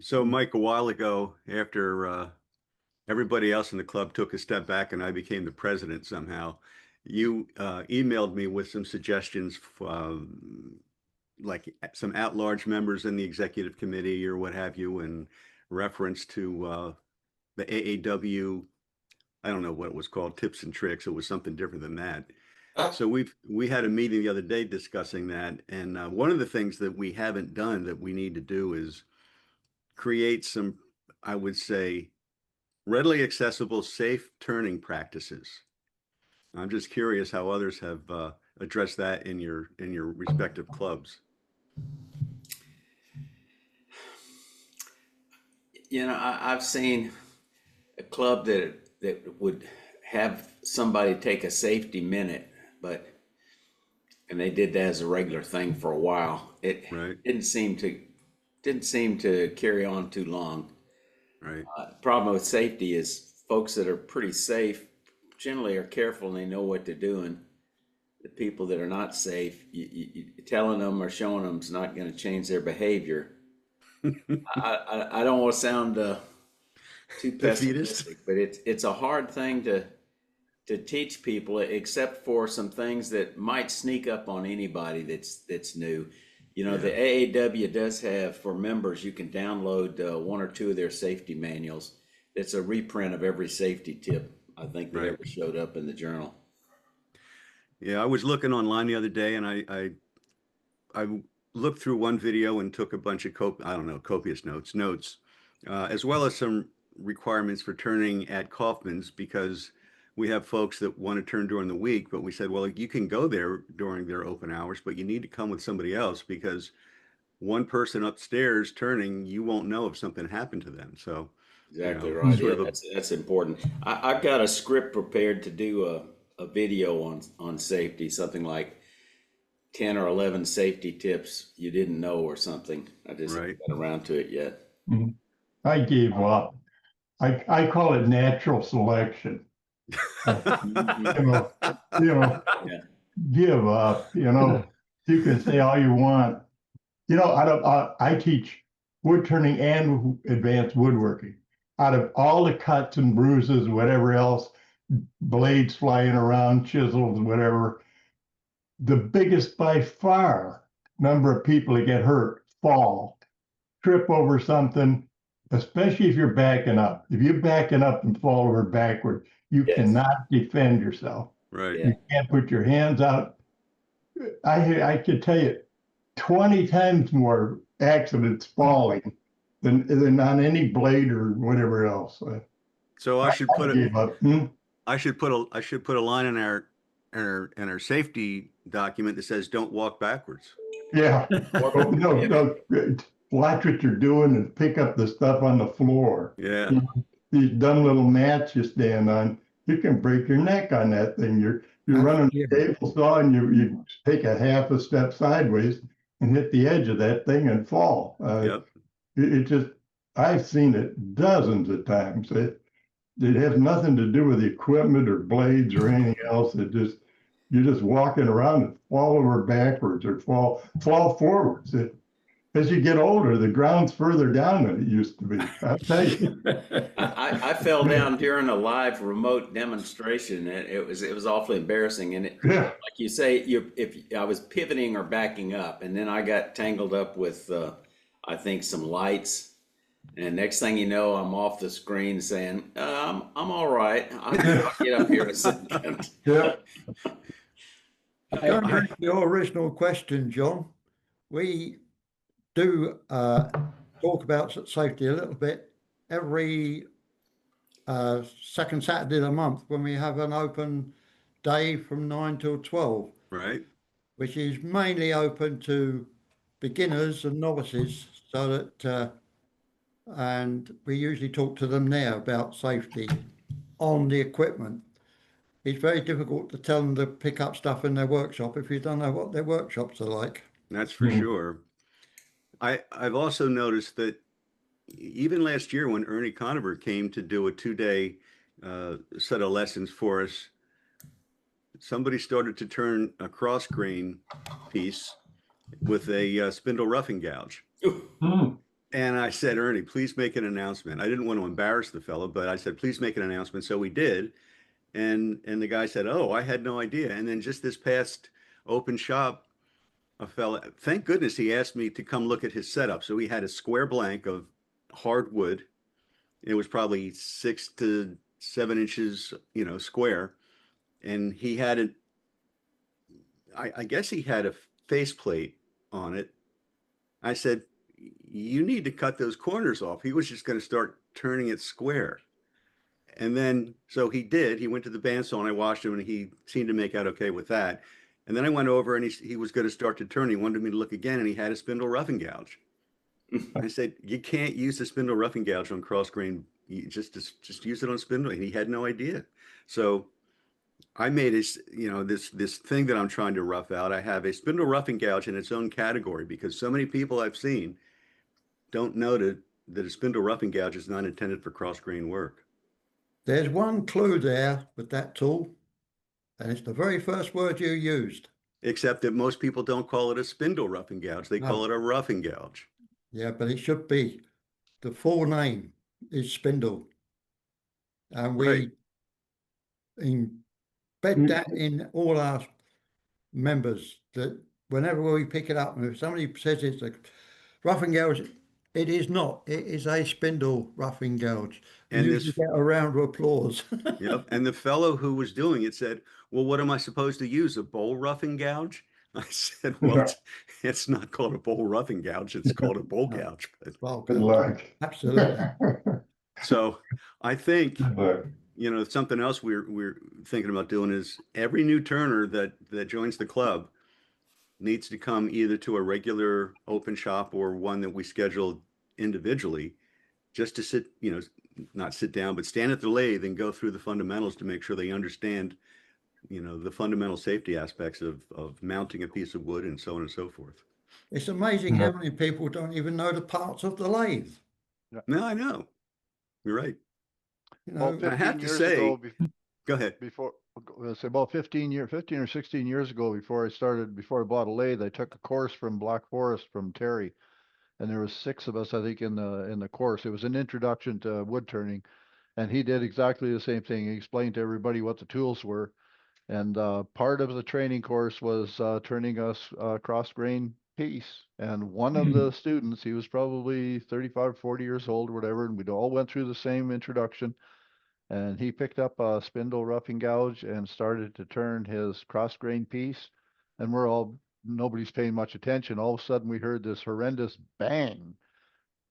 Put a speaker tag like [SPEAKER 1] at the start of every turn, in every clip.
[SPEAKER 1] So, Mike, a while ago, after everybody else in the club took a step back and I became the president somehow, you emailed me with some suggestions, like some at-large members in the executive committee or what have you, in reference to the AAW. I don't know what it was called, tips and tricks. It was something different than that. So we had a meeting the other day discussing that, and one of the things that we haven't done that we need to do is create some, I would say, readily accessible, safe turning practices. I'm just curious how others have addressed that in your respective clubs.
[SPEAKER 2] I've seen a club that would have somebody take a safety minute, and they did that as a regular thing for a while. It
[SPEAKER 1] Right,
[SPEAKER 2] didn't seem to carry on too long.
[SPEAKER 1] right.
[SPEAKER 2] Problem with safety is folks that are pretty safe generally are careful and they know what they're doing. The people that are not safe, you telling them or showing them is not going to change their behavior. I don't want to sound too
[SPEAKER 1] Defeatist.
[SPEAKER 2] pessimistic, but it's a hard thing to teach people, except for some things that might sneak up on anybody that's new. The
[SPEAKER 1] Yeah,
[SPEAKER 2] AAW does have, for members, you can download one or two of their safety manuals. It's a reprint of every safety tip I think that
[SPEAKER 1] right.
[SPEAKER 2] ever showed up in the journal.
[SPEAKER 1] Yeah, I was looking online the other day and I looked through one video and took a bunch of I don't know, copious notes, as well as some requirements for turning at Kaufman's because we have folks that want to turn during the week, but we said, well, you can go there during their open hours, but you need to come with somebody else because one person upstairs turning, you won't know if something happened to them. So,
[SPEAKER 2] Exactly right.
[SPEAKER 1] sort
[SPEAKER 2] Yeah,
[SPEAKER 1] of a,
[SPEAKER 2] that's important. I've got a script prepared to do a video on safety, something like 10 or 11 safety tips you didn't know or something. I just haven't
[SPEAKER 1] right.
[SPEAKER 2] got around to it yet.
[SPEAKER 3] Mhm. I gave up. I call it natural selection. Uh,
[SPEAKER 2] Hmm.
[SPEAKER 3] You know, you know,
[SPEAKER 2] Yeah.
[SPEAKER 3] give up. You can say all you want. I teach wood turning and advanced woodworking. Out of all the cuts and bruises, whatever else, blades flying around, chisels, whatever, the biggest by far number of people that get hurt fall, trip over something, especially if you're backing up. If you're backing up and fall over backward, you
[SPEAKER 2] Yes.
[SPEAKER 3] cannot defend yourself.
[SPEAKER 1] Right.
[SPEAKER 2] Yeah.
[SPEAKER 3] You can't put your hands out. I could tell you 20 times more accidents falling than on any blade or whatever else.
[SPEAKER 1] So
[SPEAKER 3] I gave up.
[SPEAKER 1] I should put a line in our safety document that says don't walk backwards.
[SPEAKER 3] Yeah.
[SPEAKER 2] Or,
[SPEAKER 3] Oh, no,
[SPEAKER 2] yeah.
[SPEAKER 3] no. Watch what you're doing and pick up the stuff on the floor.
[SPEAKER 1] Yeah,
[SPEAKER 3] These dumb little mats you stand on, you can break your neck on that thing. You're running a
[SPEAKER 4] Absolutely.
[SPEAKER 3] table saw and you take a half a step sideways and hit the edge of that thing and fall.
[SPEAKER 1] yep.
[SPEAKER 3] It just, I've seen it dozens of times. It has nothing to do with the equipment or blades or anything else. You're just walking around and fall over backwards or fall forwards. As you get older, the ground's further down than it used to be. I'll tell you.
[SPEAKER 2] I fell down during a live remote demonstration, and it was awfully embarrassing. And
[SPEAKER 3] Yeah.
[SPEAKER 2] like you say, if I was pivoting or backing up, and then I got tangled up with I think some lights, and next thing you know, I'm off the screen saying, I'm all right. I'll get up here in a second.
[SPEAKER 3] Yeah.
[SPEAKER 4] Going
[SPEAKER 1] I
[SPEAKER 4] back to your original question, John, we do talk about safety a little bit every second Saturday of the month when we have an open day from 9 till 12,
[SPEAKER 1] right.
[SPEAKER 4] which is mainly open to beginners and novices, so that and we usually talk to them there about safety on the equipment. It's very difficult to tell them to pick up stuff in their workshop if you don't know what their workshops are like.
[SPEAKER 1] That's for sure. I've also noticed that even last year when Ernie Conover came to do a 2 day set of lessons for us, somebody started to turn a cross grain piece with a spindle roughing gouge.
[SPEAKER 2] Ooh,
[SPEAKER 3] Hmm.
[SPEAKER 1] And I said, Ernie, please make an announcement. I didn't want to embarrass the fellow, but I said, please make an announcement. So we did. And the guy said, oh, I had no idea. And then just this past open shop, a fella, thank goodness he asked me to come look at his setup. So he had a square blank of hardwood. It was probably 6 to 7 inches, square. And he had it, I guess he had a faceplate on it. I said, you need to cut those corners off. He was just going to start turning it square. And then, so he did. He went to the bandsaw and I washed him and he seemed to make out okay with that. And then I went over and he was going to start to turn. He wanted me to look again and he had a spindle roughing gouge. I said, you can't use the spindle roughing gouge on cross grain. You just use it on spindle. And he had no idea. So I made this thing that I'm trying to rough out. I have a spindle roughing gouge in its own category because so many people I've seen don't know that a spindle roughing gouge is not intended for cross grain work.
[SPEAKER 4] There's one clue there with that tool, and it's the very first word you used.
[SPEAKER 1] Except that most people don't call it a spindle roughing gouge. They call it a roughing gouge.
[SPEAKER 4] Yeah, but it should be. The full name is spindle. And we embed that in all our members, that whenever we pick it up, and if somebody says it's a roughing gouge, it is not. It is a spindle roughing gouge.
[SPEAKER 1] And
[SPEAKER 4] you
[SPEAKER 1] this,
[SPEAKER 4] get a round of applause.
[SPEAKER 1] yep. And the fellow who was doing it said, well, what am I supposed to use? A bowl roughing gouge? I said, well, it's not called a bowl roughing gouge. It's called a bowl gouge. But,
[SPEAKER 4] Well,
[SPEAKER 3] Good luck.
[SPEAKER 4] absolutely.
[SPEAKER 1] so I think, something else we're thinking about doing is every new turner that joins the club needs to come either to a regular open shop or one that we schedule individually, just to sit, not sit down, but stand at the lathe and go through the fundamentals to make sure they understand, the fundamental safety aspects of mounting a piece of wood and so on and so forth.
[SPEAKER 4] It's amazing how many people don't even know the parts of the lathe.
[SPEAKER 1] No, I know. You're right.
[SPEAKER 5] Well,
[SPEAKER 1] I have to say, go ahead.
[SPEAKER 5] Before, say about 15 or 16 years ago, before I bought a lathe, I took a course from Black Forest from Terry, and there was 6 of us, I think, in the course. It was an introduction to wood turning, and he did exactly the same thing. He explained to everybody what the tools were, and part of the training course was turning us cross grain piece. And one of the students, he was probably 35, 40 years old, or whatever, and we'd all went through the same introduction. And he picked up a spindle roughing gouge and started to turn his cross grain piece. And nobody's paying much attention. All of a sudden we heard this horrendous bang.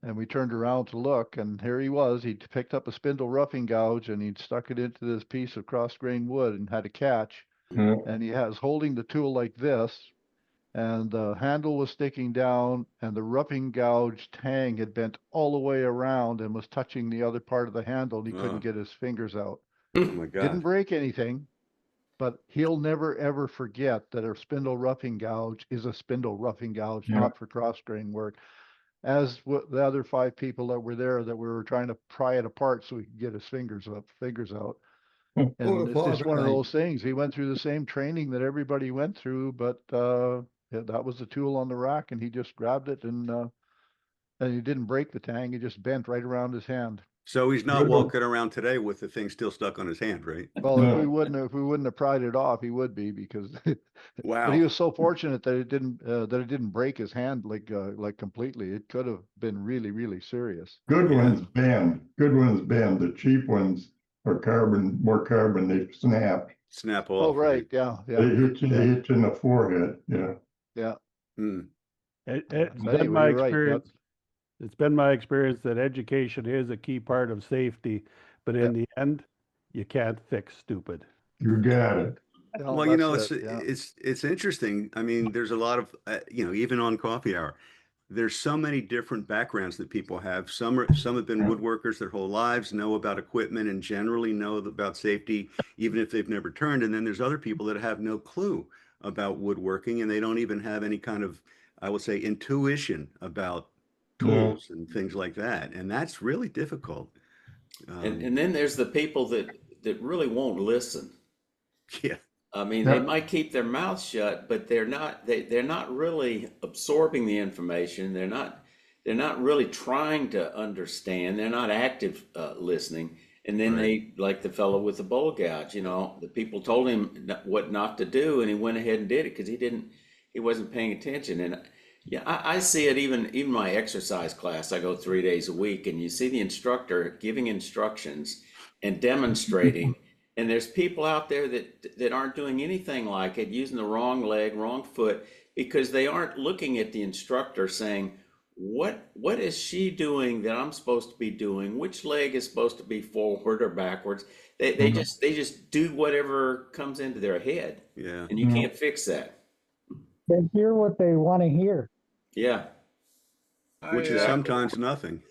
[SPEAKER 5] And we turned around to look, and here he was. He'd picked up a spindle roughing gouge and he'd stuck it into this piece of cross grain wood and had a catch. And he was holding the tool like this, and the handle was sticking down, and the roughing gouge tang had bent all the way around and was touching the other part of the handle, and he couldn't get his fingers out.
[SPEAKER 1] Oh my God.
[SPEAKER 5] Didn't break anything, but he'll never ever forget that a spindle roughing gouge is a spindle roughing gouge, not for cross grain work. As the other 5 people that were there, that we were trying to pry it apart so he could get his fingers out. And it's just one of those things. He went through the same training that everybody went through, but that was the tool on the rack, and he just grabbed it, and he didn't break the tang. It just bent right around his hand.
[SPEAKER 1] So he's not walking around today with the thing still stuck on his hand, right?
[SPEAKER 5] Well, if we wouldn't have pried it off, he would be, because
[SPEAKER 1] Wow.
[SPEAKER 5] But he was so fortunate that it didn't break his hand like completely. It could have been really, really serious.
[SPEAKER 3] Good ones bend. The cheap ones are more carbon. They snap
[SPEAKER 1] off.
[SPEAKER 5] Oh, right. Yeah.
[SPEAKER 3] They hit you in the forehead.
[SPEAKER 5] Yeah.
[SPEAKER 6] It's
[SPEAKER 5] Anyway,
[SPEAKER 6] been my
[SPEAKER 5] you're right,
[SPEAKER 6] experience. It's been my experience that education is a key part of safety, but in the end, you can't fix stupid.
[SPEAKER 3] You got it.
[SPEAKER 1] Well, it's interesting. I mean, there's a lot of, even on coffee hour, there's so many different backgrounds that people have. Some have been woodworkers their whole lives, know about equipment and generally know about safety, even if they've never turned. And then there's other people that have no clue about woodworking, and they don't even have any kind of, I would say, intuition about tools and things like that. And that's really difficult.
[SPEAKER 2] And then there's the people that really won't listen.
[SPEAKER 1] Yeah.
[SPEAKER 2] I mean, they might keep their mouths shut, but they're not really absorbing the information. They're they're not really trying to understand. They're not active listening. And then they, like the fellow with the bowl gouge, you know, the people told him what not to do, and he went ahead and did it because he wasn't paying attention. And yeah, I see it even my exercise class. I go 3 days a week, and you see the instructor giving instructions and demonstrating. And there's people out there that aren't doing anything like it, using the wrong leg, wrong foot, because they aren't looking at the instructor saying, what is she doing that I'm supposed to be doing? Which leg is supposed to be forward or backwards? They just do whatever comes into their head.
[SPEAKER 1] Yeah.
[SPEAKER 2] And you can't fix that.
[SPEAKER 7] They hear what they want to hear.
[SPEAKER 2] Yeah.
[SPEAKER 1] Which is sometimes nothing.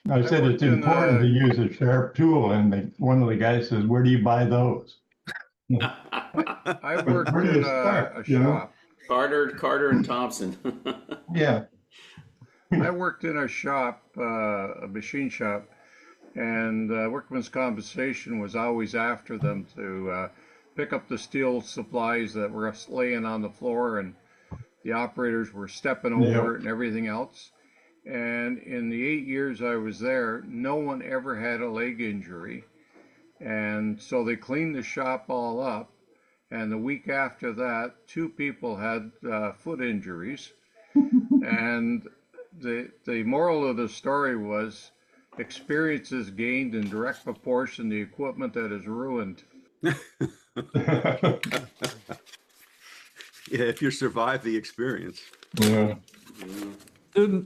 [SPEAKER 3] I said it's important to use a sharp tool, and one of the guys says, "Where do you buy those?"
[SPEAKER 8] I worked
[SPEAKER 3] Where do
[SPEAKER 8] in
[SPEAKER 3] you start,
[SPEAKER 8] a
[SPEAKER 3] you know?
[SPEAKER 8] shop.
[SPEAKER 2] Carter and Thompson.
[SPEAKER 3] Yeah.
[SPEAKER 8] I worked in a shop, a machine shop, and workman's compensation was always after them to pick up the steel supplies that were laying on the floor, and the operators were stepping over it and everything else. And in the 8 years I was there, no one ever had a leg injury. And so they cleaned the shop all up. And the week after that, 2 people had foot injuries. And the moral of the story was experience is gained in direct proportion to the equipment that is ruined.
[SPEAKER 1] Yeah, if you survive the experience.
[SPEAKER 3] Yeah.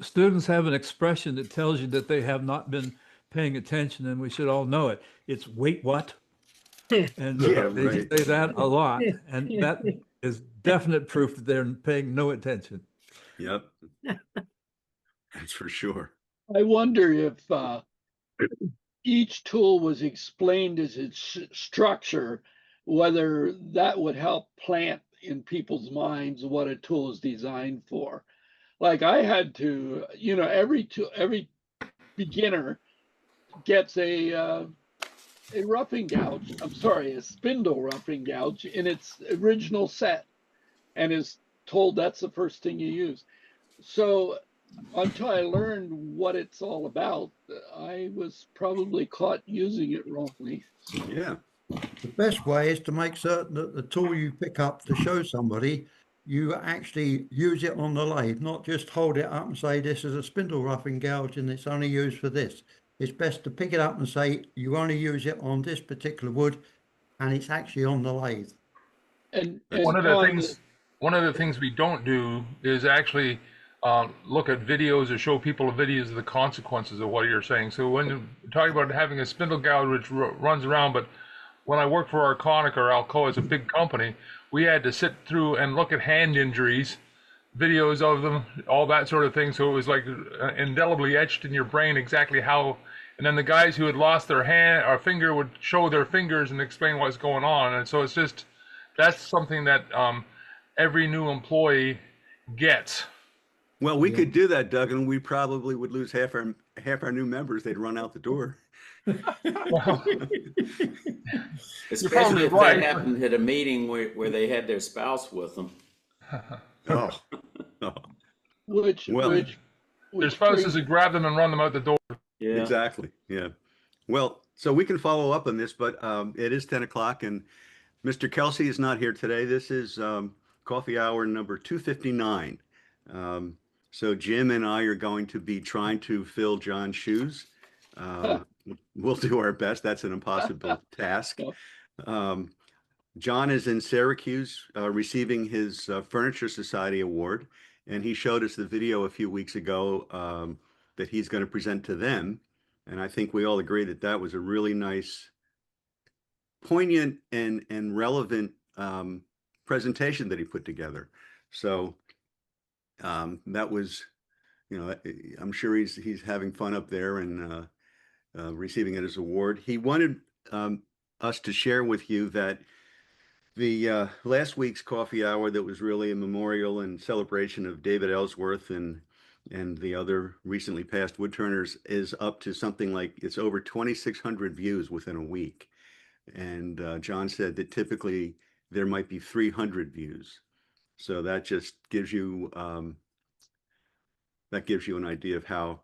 [SPEAKER 9] Students have an expression that tells you that they have not been paying attention, and we should all know it. It's "wait, what?" And
[SPEAKER 1] Yeah,
[SPEAKER 9] they
[SPEAKER 1] right.
[SPEAKER 9] say that a lot, and that is definite proof that they're paying no attention.
[SPEAKER 1] Yep. That's for sure.
[SPEAKER 10] I wonder if each tool was explained as its structure, whether that would help plant in people's minds what a tool is designed for. Like I had to, you know, every beginner gets a roughing gouge. I'm sorry, a spindle roughing gouge in its original set, and is told that's the first thing you use. So until I learned what it's all about, I was probably caught using it wrongly.
[SPEAKER 1] Yeah.
[SPEAKER 4] The best way is to make certain that the tool you pick up to show somebody, you actually use it on the lathe, not just hold it up and say, this is a spindle roughing gouge and it's only used for this. It's best to pick it up and say, you only use it on this particular wood and it's actually on the lathe.
[SPEAKER 10] And
[SPEAKER 8] One of the things we don't do is actually look at videos or show people videos of the consequences of what you're saying. So when you're talking about having a spindle gouge which runs around, but when I worked for Arconic or Alcoa, it's a big company, we had to sit through and look at hand injuries, videos of them, all that sort of thing. So it was like indelibly etched in your brain exactly how. And then the guys who had lost their hand or finger would show their fingers and explain what's going on. And so it's just, that's something that every new employee gets.
[SPEAKER 1] Well, we could do that, Doug, and we probably would lose half our new members. They'd run out the door.
[SPEAKER 8] Well,
[SPEAKER 2] Especially if
[SPEAKER 8] right.
[SPEAKER 2] that happened at a meeting where they had their spouse with them.
[SPEAKER 1] Oh.
[SPEAKER 10] which
[SPEAKER 8] their spouses would grab them and run them out the door.
[SPEAKER 2] Yeah.
[SPEAKER 1] Exactly. Yeah. Well, so we can follow up on this, but it is 10 o'clock and Mr. Kelsey is not here today. This is coffee hour number 259. So Jim and I are going to be trying to fill John's shoes. We'll do our best. That's an impossible task. John is in Syracuse receiving his Furniture Society Award, and he showed us the video a few weeks ago that he's going to present to them. And I think we all agree that that was a really nice, poignant and relevant presentation that he put together. So that was, you know, I'm sure he's having fun up there and receiving it as award. He wanted us to share with you that the last week's coffee hour that was really a memorial and celebration of David Ellsworth and the other recently passed Woodturners is up to something like, it's over 2,600 views within a week. And John said that typically there might be 300 views. So that just gives you that gives you an idea of how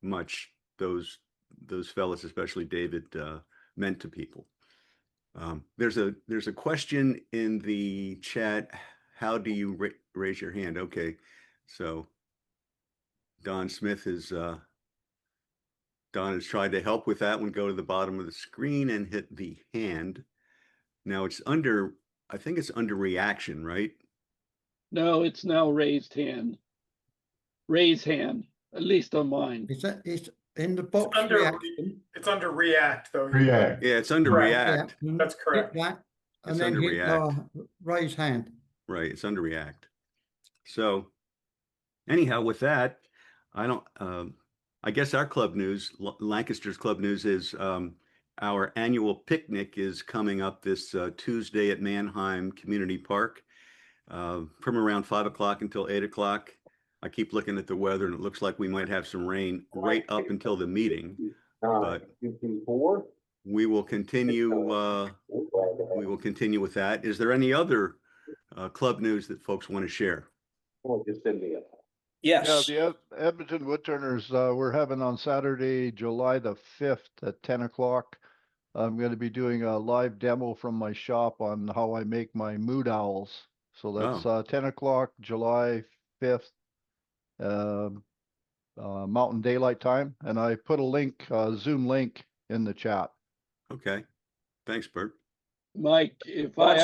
[SPEAKER 1] much those fellas, especially David, meant to people. There's a question in the chat. How do you raise your hand? Okay, so Don Smith is Don has tried to help with that one. Go to the bottom of the screen and hit the hand. Now it's under, I think it's under reaction, right?
[SPEAKER 10] No, it's now raised hand. Raise hand, at least on mine.
[SPEAKER 4] It's in the box
[SPEAKER 11] under
[SPEAKER 4] reaction.
[SPEAKER 11] It's under React though.
[SPEAKER 3] React.
[SPEAKER 1] Yeah, it's under
[SPEAKER 11] Correct.
[SPEAKER 1] React.
[SPEAKER 4] Yeah,
[SPEAKER 11] That's correct.
[SPEAKER 4] hit that, and
[SPEAKER 1] It's
[SPEAKER 4] then
[SPEAKER 1] under
[SPEAKER 4] hit
[SPEAKER 1] React.
[SPEAKER 4] raise hand.
[SPEAKER 1] Right, it's under React. So anyhow, with that, I don't, I guess our club news, Lancaster's club news is our annual picnic is coming up this Tuesday at Mannheim Community Park from around 5 o'clock until 8 o'clock. I keep looking at the weather and it looks like we might have some rain right up until the meeting, but we will continue with that. Is there any other club news that folks want to share?
[SPEAKER 12] Yes.
[SPEAKER 5] Yeah, the Edmonton Woodturners, we're having on Saturday, July the 5th at 10 o'clock. I'm going to be doing a live demo from my shop on how I make my mood owls. So that's 10 o'clock, July 5th, Mountain Daylight Time. And I put a link, Zoom link in the chat.
[SPEAKER 1] Okay, thanks, Bert.
[SPEAKER 10] Mike, if I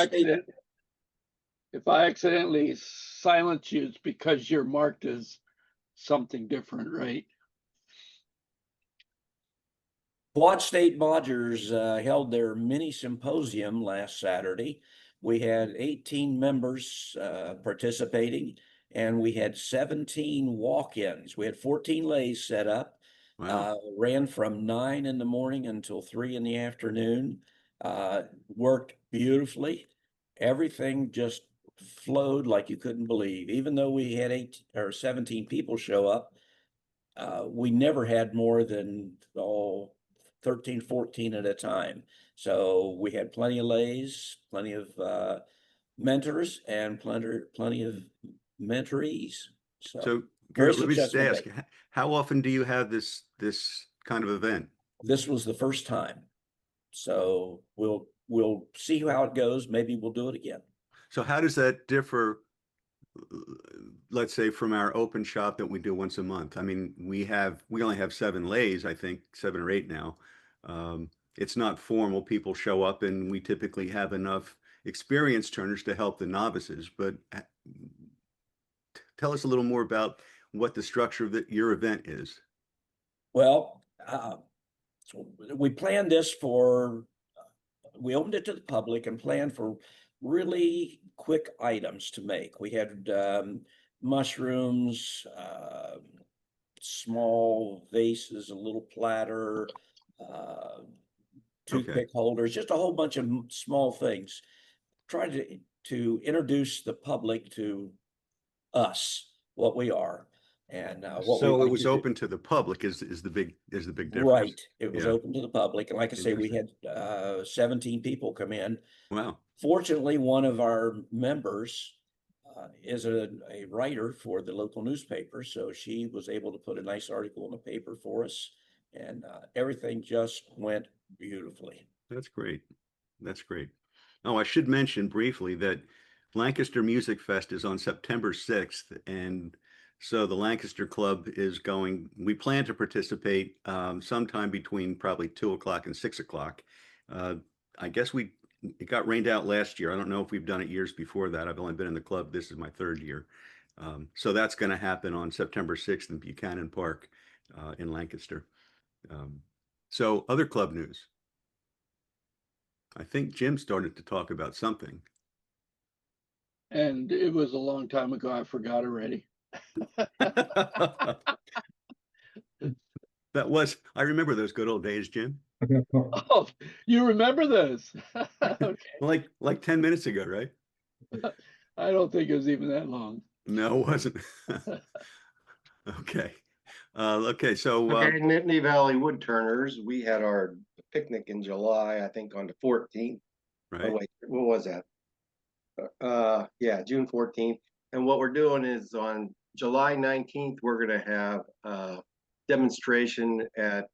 [SPEAKER 10] accidentally silence you, it's because you're marked as something different, right?
[SPEAKER 12] Quad State Bodgers held their mini symposium last Saturday. We had 18 members participating, and we had 17 walk-ins. We had 14 lathes set up.
[SPEAKER 1] Wow.
[SPEAKER 12] Ran from 9 in the morning until 3 in the afternoon. Worked beautifully. Everything just flowed like you couldn't believe. Even though we had 17 people show up, we never had more than 13, 14 at a time. So we had plenty of lathes, plenty of mentors, and plenty of mentorees.
[SPEAKER 1] So
[SPEAKER 12] very
[SPEAKER 1] let me just
[SPEAKER 12] successful
[SPEAKER 1] ask,
[SPEAKER 12] day.
[SPEAKER 1] how often do you have this kind of event?
[SPEAKER 12] This was the first time. So we'll see how it goes. Maybe we'll do it again.
[SPEAKER 1] So how does that differ, let's say, from our open shop that we do once a month? I mean, we only have 7 lathes, I think 7 or 8 now. It's not formal. People show up and we typically have enough experienced turners to help the novices, but tell us a little more about what the structure of your event is.
[SPEAKER 12] Well, we planned this we opened it to the public and planned for really quick items to make. We had mushrooms, small vases, a little platter, toothpick holders, just a whole bunch of small things. Trying to introduce the public to us, what we are. And
[SPEAKER 1] so it was open to the public is the big difference.
[SPEAKER 12] Right. It was open to the public. And like I say, we had 17 people come in.
[SPEAKER 1] Wow.
[SPEAKER 12] Fortunately, one of our members is a writer for the local newspaper. So she was able to put a nice article in the paper for us. And everything just went beautifully.
[SPEAKER 1] That's great. That's great. Oh, I should mention briefly that Lancaster Music Fest is on September 6th. And so the Lancaster Club is going, we plan to participate sometime between probably 2 o'clock and 6 o'clock. I guess it got rained out last year. I don't know if we've done it years before that. I've only been in the club. This is my 3rd year. So that's going to happen on September 6th in Buchanan Park in Lancaster. So other club news. I think Jim started to talk about something.
[SPEAKER 10] And it was a long time ago. I forgot already.
[SPEAKER 1] I remember those good old days, Jim.
[SPEAKER 10] Oh, you remember this?
[SPEAKER 1] Okay. Like 10 minutes ago, right?
[SPEAKER 10] I don't think it was even that long.
[SPEAKER 1] No, it wasn't. Okay. Okay, so
[SPEAKER 13] Nittany Valley Woodturners, we had our picnic in July, I think on the 14th.
[SPEAKER 1] Right.
[SPEAKER 13] Oh, wait, what was that? Yeah, June 14th. And what we're doing is on July 19th, we're going to have a demonstration at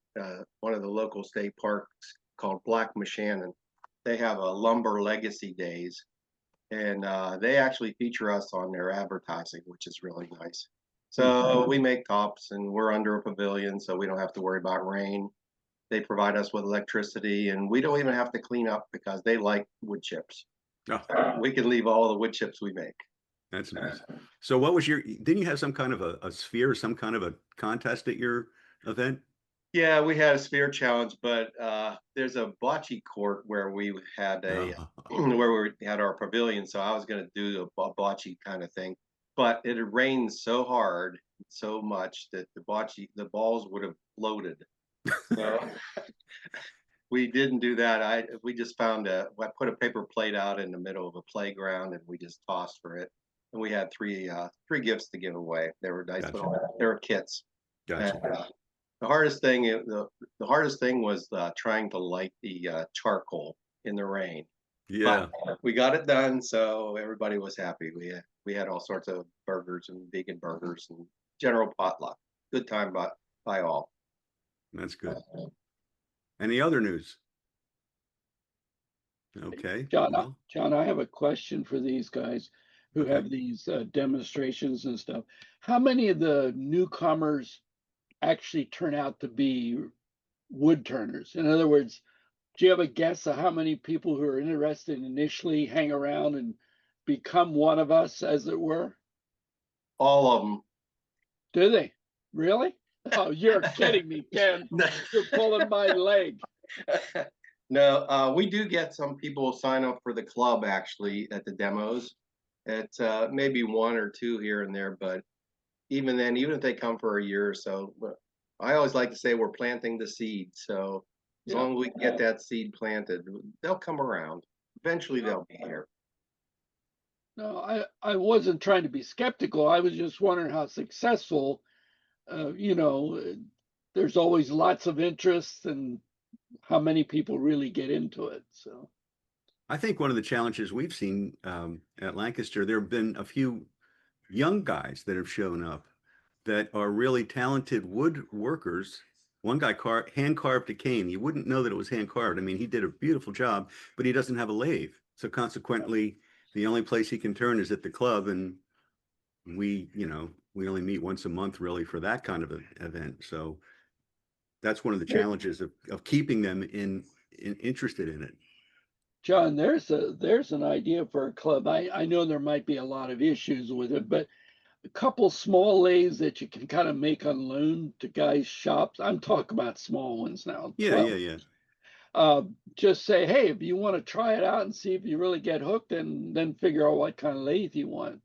[SPEAKER 13] one of the local state parks called Black Mashannon. They have a lumber legacy days, and they actually feature us on their advertising, which is really nice. So we make tops, and we're under a pavilion, so we don't have to worry about rain. They provide us with electricity, and we don't even have to clean up because they like wood chips.
[SPEAKER 1] Oh,
[SPEAKER 13] We can leave all the wood chips we make.
[SPEAKER 1] that's nice. So what was didn't you have some kind of a sphere, some kind of a contest at your event?
[SPEAKER 13] Yeah, we had a sphere challenge, but there's a bocce court where we had where we had our pavilion. So I was going to do a bocce kind of thing, but it had rained so hard, so much that the balls would have floated. So we didn't do that. We just found I put a paper plate out in the middle of a playground, and we just tossed for it. And we had three gifts to give away. They were nice they were kits.
[SPEAKER 1] Gotcha.
[SPEAKER 13] And, the hardest thing was trying to light the charcoal in the rain.
[SPEAKER 1] Yeah,
[SPEAKER 13] but we got it done, so everybody was happy. We had all sorts of burgers and vegan burgers and general potluck. Good time by all.
[SPEAKER 1] that's good. Any other news? Okay.
[SPEAKER 10] John,
[SPEAKER 1] well,
[SPEAKER 10] John, I have a question for these guys who
[SPEAKER 1] Okay.
[SPEAKER 10] have these demonstrations and stuff. How many of the newcomers actually turn out to be wood turners? In other words, do you have a guess of how many people who are interested initially hang around and become one of us, as it were?
[SPEAKER 13] All of them.
[SPEAKER 10] Do they? Really? Oh, you're kidding me, Ken. You're pulling my leg.
[SPEAKER 13] No, we do get some people sign up for the club actually at the demos. It's maybe one or two here and there, but even then, even if they come for a year or so, I always like to say we're planting the seed. So as long as we can get that seed planted, they'll come around. Eventually they'll be here.
[SPEAKER 10] No, I wasn't trying to be skeptical. I was just wondering how successful, there's always lots of interest and how many people really get into it. So
[SPEAKER 1] I think one of the challenges we've seen at Lancaster, there have been a few young guys that have shown up that are really talented woodworkers. One guy hand carved a cane. You wouldn't know that it was hand carved. I mean, he did a beautiful job, but he doesn't have a lathe. So consequently, the only place he can turn is at the club. And we only meet once a month really for that kind of an event. So that's one of the challenges of keeping them interested in it.
[SPEAKER 10] John, there's an idea for a club. I know there might be a lot of issues with it, but a couple small lathes that you can kind of make on loan to guys' shops. I'm talking about small ones now.
[SPEAKER 1] Yeah.
[SPEAKER 10] Just say, hey, if you want to try it out and see if you really get hooked, and then figure out what kind of lathe you want.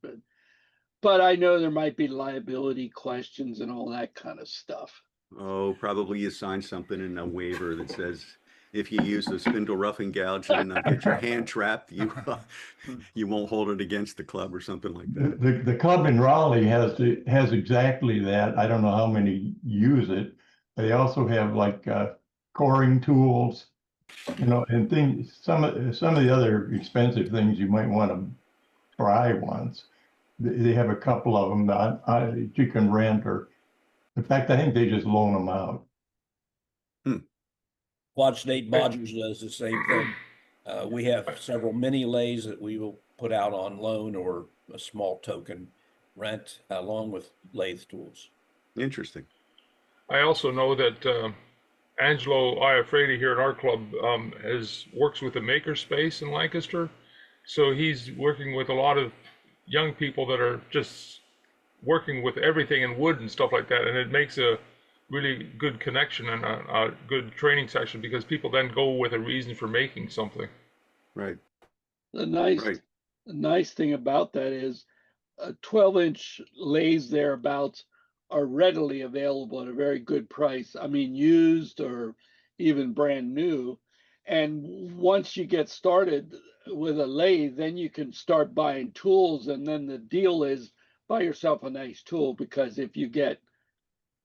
[SPEAKER 10] But I know there might be liability questions and all that kind of stuff.
[SPEAKER 1] Oh, probably you sign something in a waiver that says if you use a spindle roughing gouge and not get your hand trapped, you won't hold it against the club or something like that.
[SPEAKER 3] The club in Raleigh has exactly that. I don't know how many use it. They also have like coring tools, and things. Some of the other expensive things you might want to try once. They have a couple of them that you can rent, or in fact, I think they just loan them out.
[SPEAKER 12] Quad State Bodgers does the same thing. We have several mini lathes that we will put out on loan or a small token rent along with lathe tools.
[SPEAKER 1] Interesting.
[SPEAKER 11] I also know that Angelo Iafredi here at our club works with the makerspace in Lancaster. So he's working with a lot of young people that are just working with everything in wood and stuff like that. And it makes a really good connection and a good training session because people then go with a reason for making something.
[SPEAKER 1] Right.
[SPEAKER 10] The nice thing about that is 12-inch lathes thereabouts are readily available at a very good price. I mean, used or even brand new. And once you get started with a lathe, then you can start buying tools. And then the deal is buy yourself a nice tool, because if you get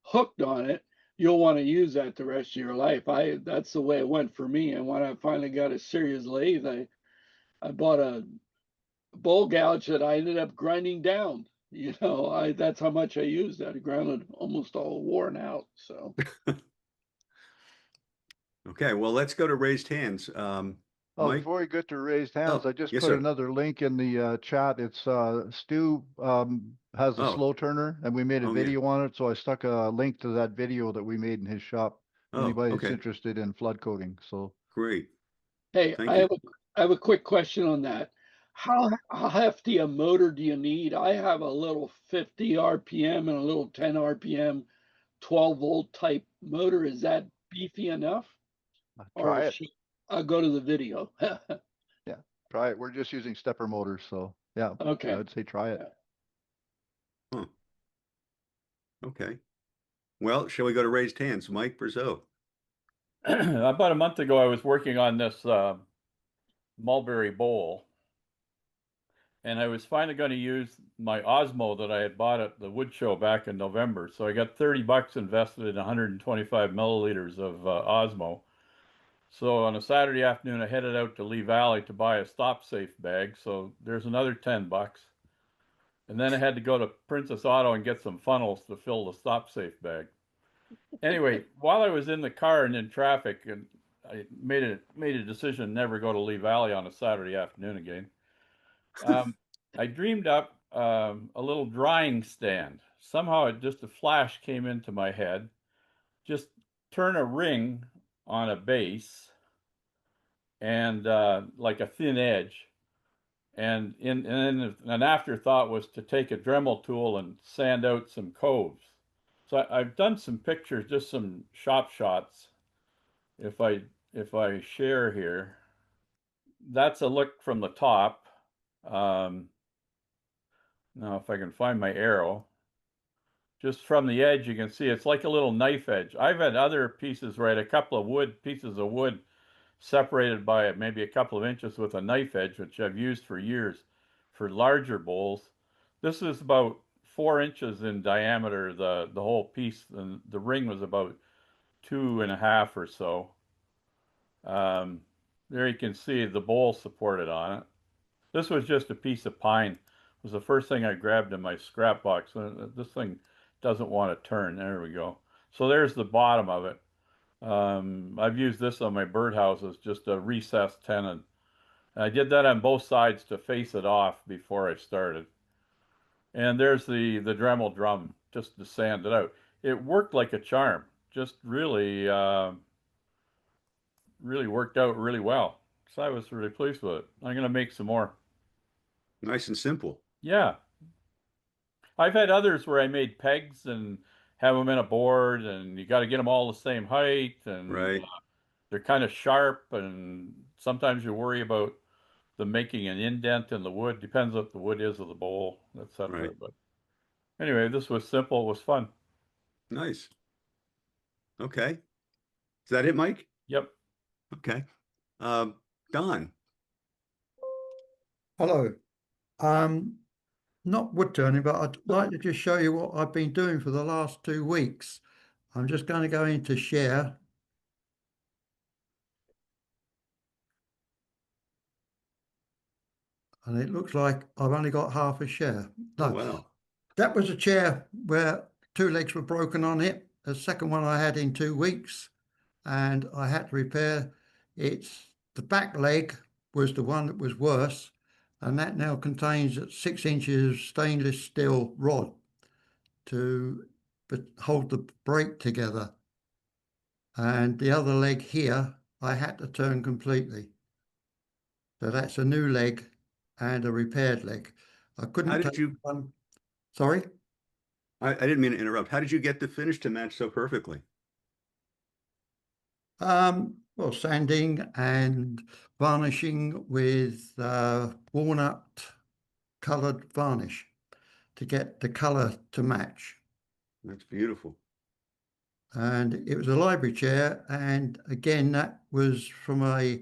[SPEAKER 10] hooked on it, you'll want to use that the rest of your life. That's the way it went for me. And when I finally got a serious lathe, I bought a bowl gouge that I ended up grinding down. You know, that's how much I used that. Granted, almost all worn out. So
[SPEAKER 1] Okay, well, let's go to raised hands.
[SPEAKER 5] Oh,
[SPEAKER 1] Mike?
[SPEAKER 5] before we get to raised hands,
[SPEAKER 1] Oh,
[SPEAKER 5] I just
[SPEAKER 1] yes,
[SPEAKER 5] put
[SPEAKER 1] sir.
[SPEAKER 5] another link in the chat. It's Stu has a
[SPEAKER 1] Oh.
[SPEAKER 5] slow turner, and we made a
[SPEAKER 1] Oh, yeah.
[SPEAKER 5] video on it. So I stuck a link to that video that we made in his shop.
[SPEAKER 1] Oh,
[SPEAKER 5] Anybody that's
[SPEAKER 1] okay.
[SPEAKER 5] interested in flood coating. So
[SPEAKER 1] Great.
[SPEAKER 10] hey,
[SPEAKER 1] Thank
[SPEAKER 10] I
[SPEAKER 1] you.
[SPEAKER 10] have a quick question on that. How hefty a motor do you need? I have a little 50 RPM and a little 10 RPM 12-volt type motor. Is that beefy enough?
[SPEAKER 5] try
[SPEAKER 10] Or
[SPEAKER 5] it.
[SPEAKER 10] should I go to the video?
[SPEAKER 5] Yeah, try it. We're just using stepper motors, so yeah,
[SPEAKER 10] Okay.
[SPEAKER 5] I would say try it.
[SPEAKER 1] Huh. Okay. Well, shall we go to raised hands? Mike Brazeau.
[SPEAKER 14] About a month ago, I was working on this Mulberry bowl, and I was finally going to use my Osmo that I had bought at the wood show back in November. So I got 30 bucks invested in 125 milliliters of Osmo. So on a Saturday afternoon, I headed out to Lee Valley to buy a stop safe bag. So there's another 10 bucks. And then I had to go to Princess Auto and get some funnels to fill the stop safe bag. Anyway, while I was in the car and in traffic, and I made a decision to never go to Lee Valley on a Saturday afternoon again. I dreamed up a little drying stand. Somehow just a flash came into my head. Just turn a ring on a base and like a thin edge. And then an afterthought was to take a Dremel tool and sand out some coves. So I've done some pictures, just some shop shots. If I share here, that's a look from the top. Now if I can find my arrow, just from the edge, you can see it's like a little knife edge. I've had other pieces, right, a couple of pieces of wood separated by maybe a couple of inches with a knife edge, which I've used for years for larger bowls. This is about 4 inches in diameter, the whole piece, and the ring was about 2.5 or so. There you can see the bowl supported on it. This was just a piece of pine. It was the first thing I grabbed in my scrap box. This thing doesn't want to turn. There we go. So there's the bottom of it. I've used this on my birdhouses, just a recessed tenon. And I did that on both sides to face it off before I started. And there's the Dremel drum, just to sand it out. It worked like a charm. Just really, really worked out really well. So I was really pleased with it. I'm going to make some more.
[SPEAKER 1] Nice and simple.
[SPEAKER 14] Yeah. I've had others where I made pegs and have them in a board, and you got to get them all the same height, and
[SPEAKER 1] Right.
[SPEAKER 14] they're kind of sharp, and sometimes you worry about them making an indent in the wood. Depends what the wood is of the bowl, etc.
[SPEAKER 1] Right.
[SPEAKER 14] But anyway, this was simple. It was fun.
[SPEAKER 1] Nice. Okay. Is that it, Mike?
[SPEAKER 14] Yep.
[SPEAKER 1] Okay. Don.
[SPEAKER 4] Hello. Not wood turning, but I'd like to just show you what I've been doing for the last 2 weeks. I'm just going to go into share. And it looks like I've only got half a share. No,
[SPEAKER 1] Oh, wow.
[SPEAKER 4] that was a chair where 2 legs were broken on it. The second one I had in 2 weeks, and I had to repair. The back leg was the one that was worse, and that now contains 6 inches of stainless steel rod to hold the brake together. And the other leg here, I had to turn completely. So that's a new leg and a repaired leg. I couldn't.
[SPEAKER 1] How did you?
[SPEAKER 4] Sorry?
[SPEAKER 1] I didn't mean to interrupt. How did you get the finish to match so perfectly?
[SPEAKER 4] Well, sanding and varnishing with walnut colored varnish to get the color to match.
[SPEAKER 1] That's beautiful.
[SPEAKER 4] And it was a library chair, and again, that was from a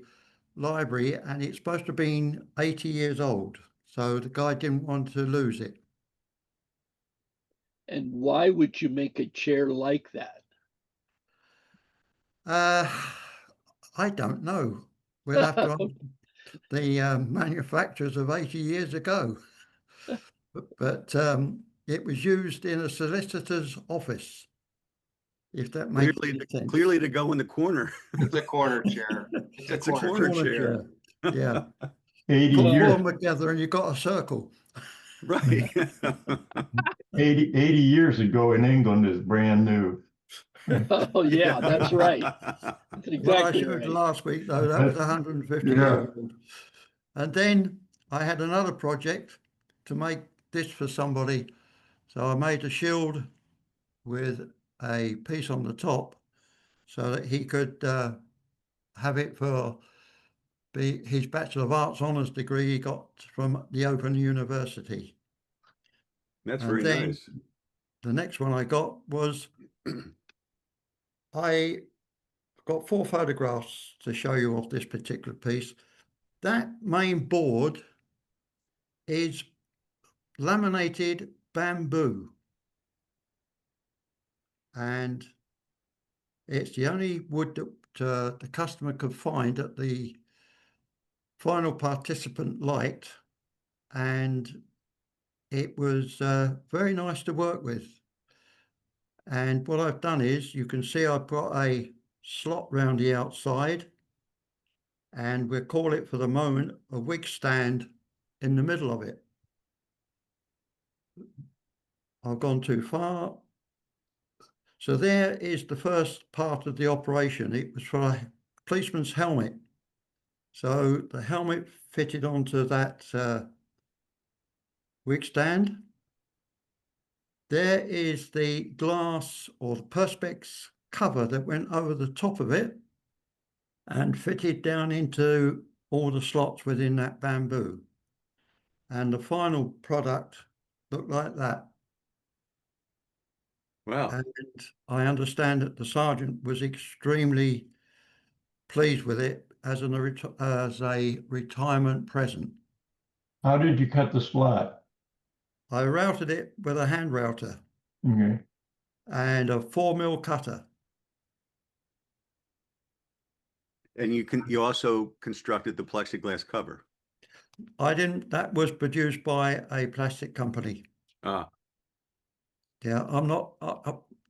[SPEAKER 4] library, and it's supposed to have been 80 years old. So the guy didn't want to lose it.
[SPEAKER 10] And why would you make a chair like that?
[SPEAKER 4] I don't know. We'll have to ask the manufacturers of 80 years ago. but it was used in a solicitor's office, if that makes any sense.
[SPEAKER 1] Clearly to go in the corner.
[SPEAKER 13] It's a corner chair.
[SPEAKER 1] It's a corner chair.
[SPEAKER 4] Yeah.
[SPEAKER 3] 80
[SPEAKER 4] Put
[SPEAKER 3] years,
[SPEAKER 4] them together and you got a circle.
[SPEAKER 1] Right.
[SPEAKER 3] 80 years ago in England is brand new.
[SPEAKER 10] Oh, yeah, that's right. That's
[SPEAKER 4] What I
[SPEAKER 10] exactly
[SPEAKER 4] showed
[SPEAKER 10] right.
[SPEAKER 4] last week, though, that was 150
[SPEAKER 3] Yeah.
[SPEAKER 4] years old. And then I had another project to make this for somebody. So I made a shield with a piece on the top so that he could have it for his Bachelor of Arts honours degree he got from the Open University.
[SPEAKER 1] That's
[SPEAKER 4] And
[SPEAKER 1] very
[SPEAKER 4] then
[SPEAKER 1] nice.
[SPEAKER 4] the next one I got was I got 4 photographs to show you of this particular piece. That main board is laminated bamboo, and it's the only wood that the customer could find that the final participant liked, and it was very nice to work with. And what I've done is, you can see I've got a slot round the outside, and we'll call it for the moment a wig stand in the middle of it. I've gone too far. So there is the first part of the operation. It was for a policeman's helmet. So the helmet fitted onto that wig stand. There is the glass or the perspex cover that went over the top of it and fitted down into all the slots within that bamboo. And the final product looked like that.
[SPEAKER 1] Wow.
[SPEAKER 4] And I understand that the sergeant was extremely pleased with it as a retirement present.
[SPEAKER 3] How did you cut the slot?
[SPEAKER 4] I routed it with a hand router
[SPEAKER 3] Okay.
[SPEAKER 4] and a 4mm cutter.
[SPEAKER 1] And you also constructed the plexiglass cover.
[SPEAKER 4] I didn't. That was produced by a plastic company.
[SPEAKER 1] Ah.
[SPEAKER 4] Yeah, I'm not.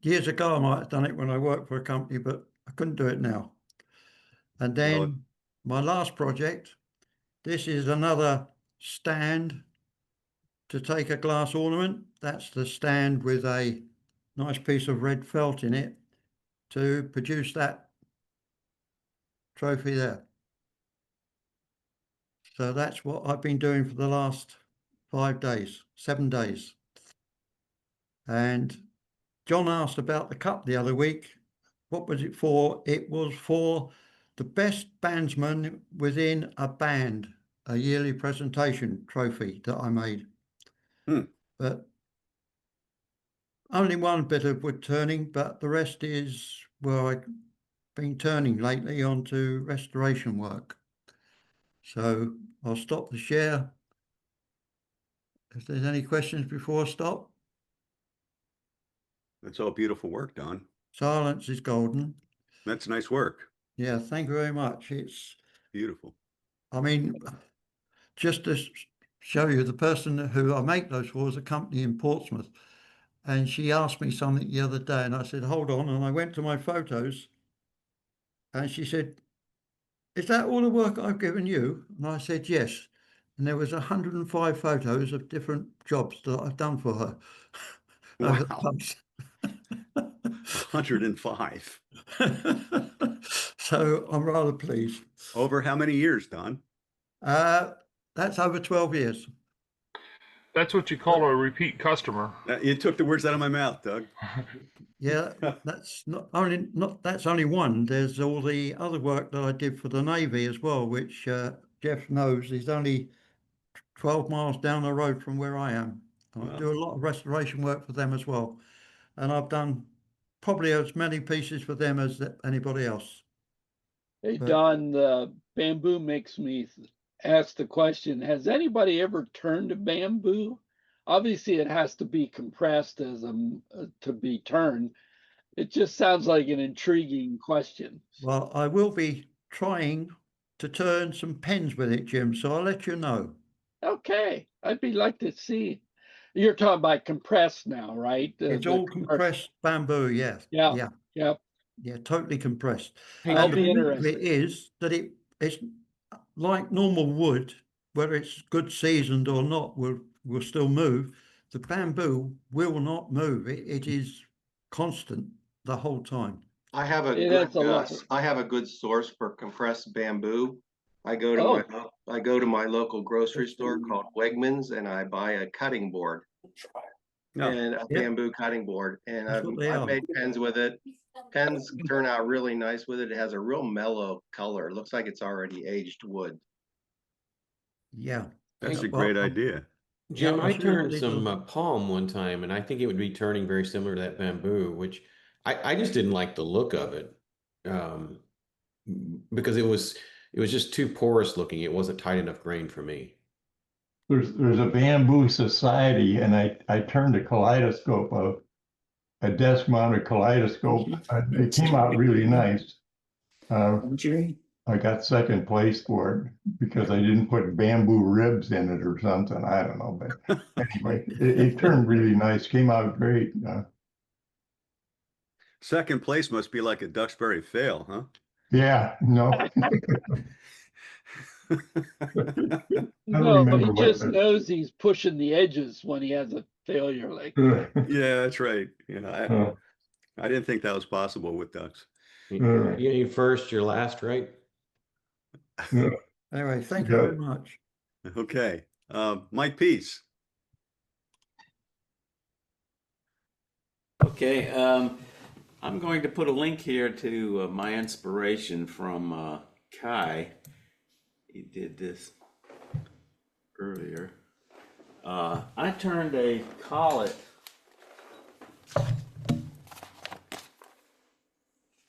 [SPEAKER 4] Years ago, I might have done it when I worked for a company, but I couldn't do it now. And then my last project, this is another stand to take a glass ornament. That's the stand with a nice piece of red felt in it to produce that trophy there. So that's what I've been doing for the last 7 days. And John asked about the cup the other week. What was it for? It was for the best bandsman within a band, a yearly presentation trophy that I made. But only one bit of wood turning, but the rest is where I've been turning lately onto restoration work. So I'll stop the share. If there's any questions before I stop.
[SPEAKER 1] That's all beautiful work, Don.
[SPEAKER 4] Silence is golden.
[SPEAKER 1] That's nice work.
[SPEAKER 4] Yeah, thank you very much. It's
[SPEAKER 1] beautiful.
[SPEAKER 4] I mean, just to show you, the person who I make those for is a company in Portsmouth. And she asked me something the other day, and I said, hold on. And I went to my photos, and she said, is that all the work I've given you? And I said, yes. And there was 105 photos of different jobs that I've done for her.
[SPEAKER 1] Wow. 105.
[SPEAKER 4] So I'm rather pleased.
[SPEAKER 1] Over how many years, Don?
[SPEAKER 4] That's over 12 years.
[SPEAKER 11] That's what you call a repeat customer.
[SPEAKER 1] You took the words out of my mouth, Doug.
[SPEAKER 4] Yeah, that's that's only one. There's all the other work that I did for the Navy as well, which Jeff knows is only 12 miles down the road from where I am. I do a lot of restoration work for them as well. And I've done probably as many pieces for them as anybody else.
[SPEAKER 10] Hey, Don, the bamboo makes me ask the question, has anybody ever turned a bamboo? Obviously, it has to be compressed as to be turned. It just sounds like an intriguing question.
[SPEAKER 4] Well, I will be trying to turn some pens with it, Jim, so I'll let you know.
[SPEAKER 10] Okay, I'd be like to see. You're talking about compressed now, right?
[SPEAKER 4] It's all compressed bamboo, yeah.
[SPEAKER 10] Yeah.
[SPEAKER 4] Yeah, totally compressed.
[SPEAKER 10] I'll
[SPEAKER 4] And the
[SPEAKER 10] be
[SPEAKER 4] beauty of
[SPEAKER 10] interested.
[SPEAKER 4] it is that it's like normal wood, whether it's good seasoned or not, will still move. The bamboo will not move. It is constant the whole time.
[SPEAKER 13] I have
[SPEAKER 10] It is a lot.
[SPEAKER 13] I have a good source for compressed bamboo. I go to my local grocery store called Wegmans, and I buy a cutting board and a bamboo cutting board, and I've made pens with it. Pens turn out really nice with it. It has a real mellow color. It looks like it's already aged wood.
[SPEAKER 4] Yeah,
[SPEAKER 1] that's a great idea.
[SPEAKER 15] Jim, I turned some palm one time, and I think it would be turning very similar to that bamboo, which I just didn't like the look of it, because it was just too porous looking. It wasn't tight enough grain for me.
[SPEAKER 3] There's a bamboo society, and I turned a kaleidoscope, a desk mounted kaleidoscope. It came out really nice. I got second place for it because I didn't put bamboo ribs in it or something. I don't know, but anyway, it turned really nice. Came out great.
[SPEAKER 1] Second place must be like a Duxbury fail, huh?
[SPEAKER 3] Yeah, no.
[SPEAKER 10] No, he just knows he's pushing the edges when he has a failure like that.
[SPEAKER 1] Yeah, that's right. Yeah, I didn't think that was possible with ducks.
[SPEAKER 15] You first, your last, right?
[SPEAKER 4] Anyway, thank you very much.
[SPEAKER 1] Okay, Mike Peace.
[SPEAKER 2] Okay, I'm going to put a link here to my inspiration from Kai. He did this earlier. I turned a collet.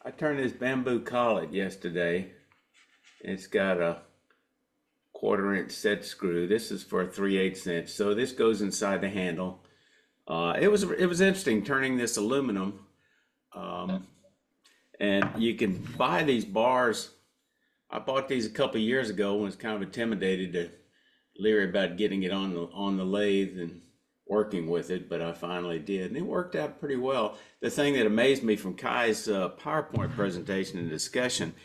[SPEAKER 2] I turned this bamboo collet yesterday. It's got a 1/4 inch set screw. This is for a 3/8 inch. So this goes inside the handle. It was interesting turning this aluminum. And you can buy these bars. I bought these a couple of years ago and was kind of intimidated to leery about getting it on the lathe and working with it, but I finally did, and it worked out pretty well. The thing that amazed me from Kai's PowerPoint presentation and discussion,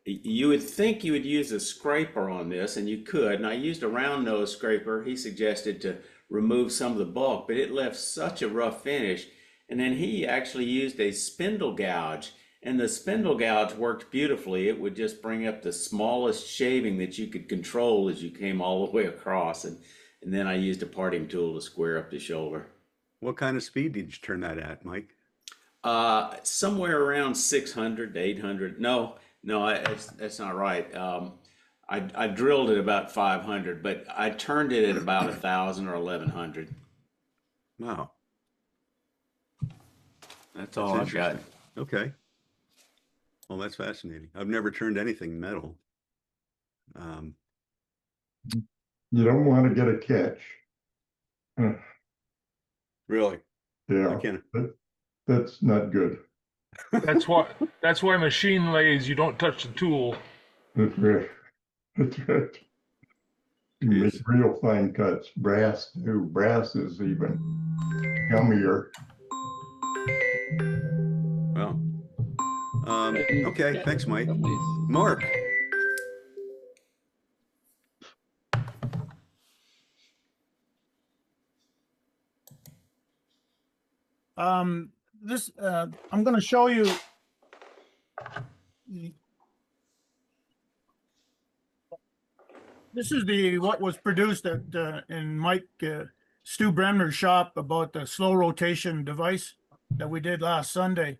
[SPEAKER 2] you would think you would use a scraper on this, and you could, and I used a round nose scraper. He suggested to remove some of the bulk, but it left such a rough finish. And then he actually used a spindle gouge, and the spindle gouge worked beautifully. It would just bring up the smallest shaving that you could control as you came all the way across. And then I used a parting tool to square up the shoulder.
[SPEAKER 1] What kind of speed did you turn that at, Mike?
[SPEAKER 2] Somewhere around 600 to 800. No, that's not right. I drilled it about 500, but I turned it at about 1,000 or 1,100.
[SPEAKER 1] Wow.
[SPEAKER 2] That's all I've got.
[SPEAKER 1] Okay. Well, that's fascinating. I've never turned anything metal.
[SPEAKER 3] You don't want to get a catch.
[SPEAKER 1] Really?
[SPEAKER 3] Yeah. That's not good.
[SPEAKER 11] That's why machine lathes, you don't touch the tool.
[SPEAKER 3] That's right. That's right. You make real fine cuts. Brass too. Brass is even gummier.
[SPEAKER 1] Well, okay. Thanks, Mike. Mark.
[SPEAKER 16] I'm going to show you. This is what was produced at in Mike Stu Bremner's shop about the slow rotation device that we did last Sunday.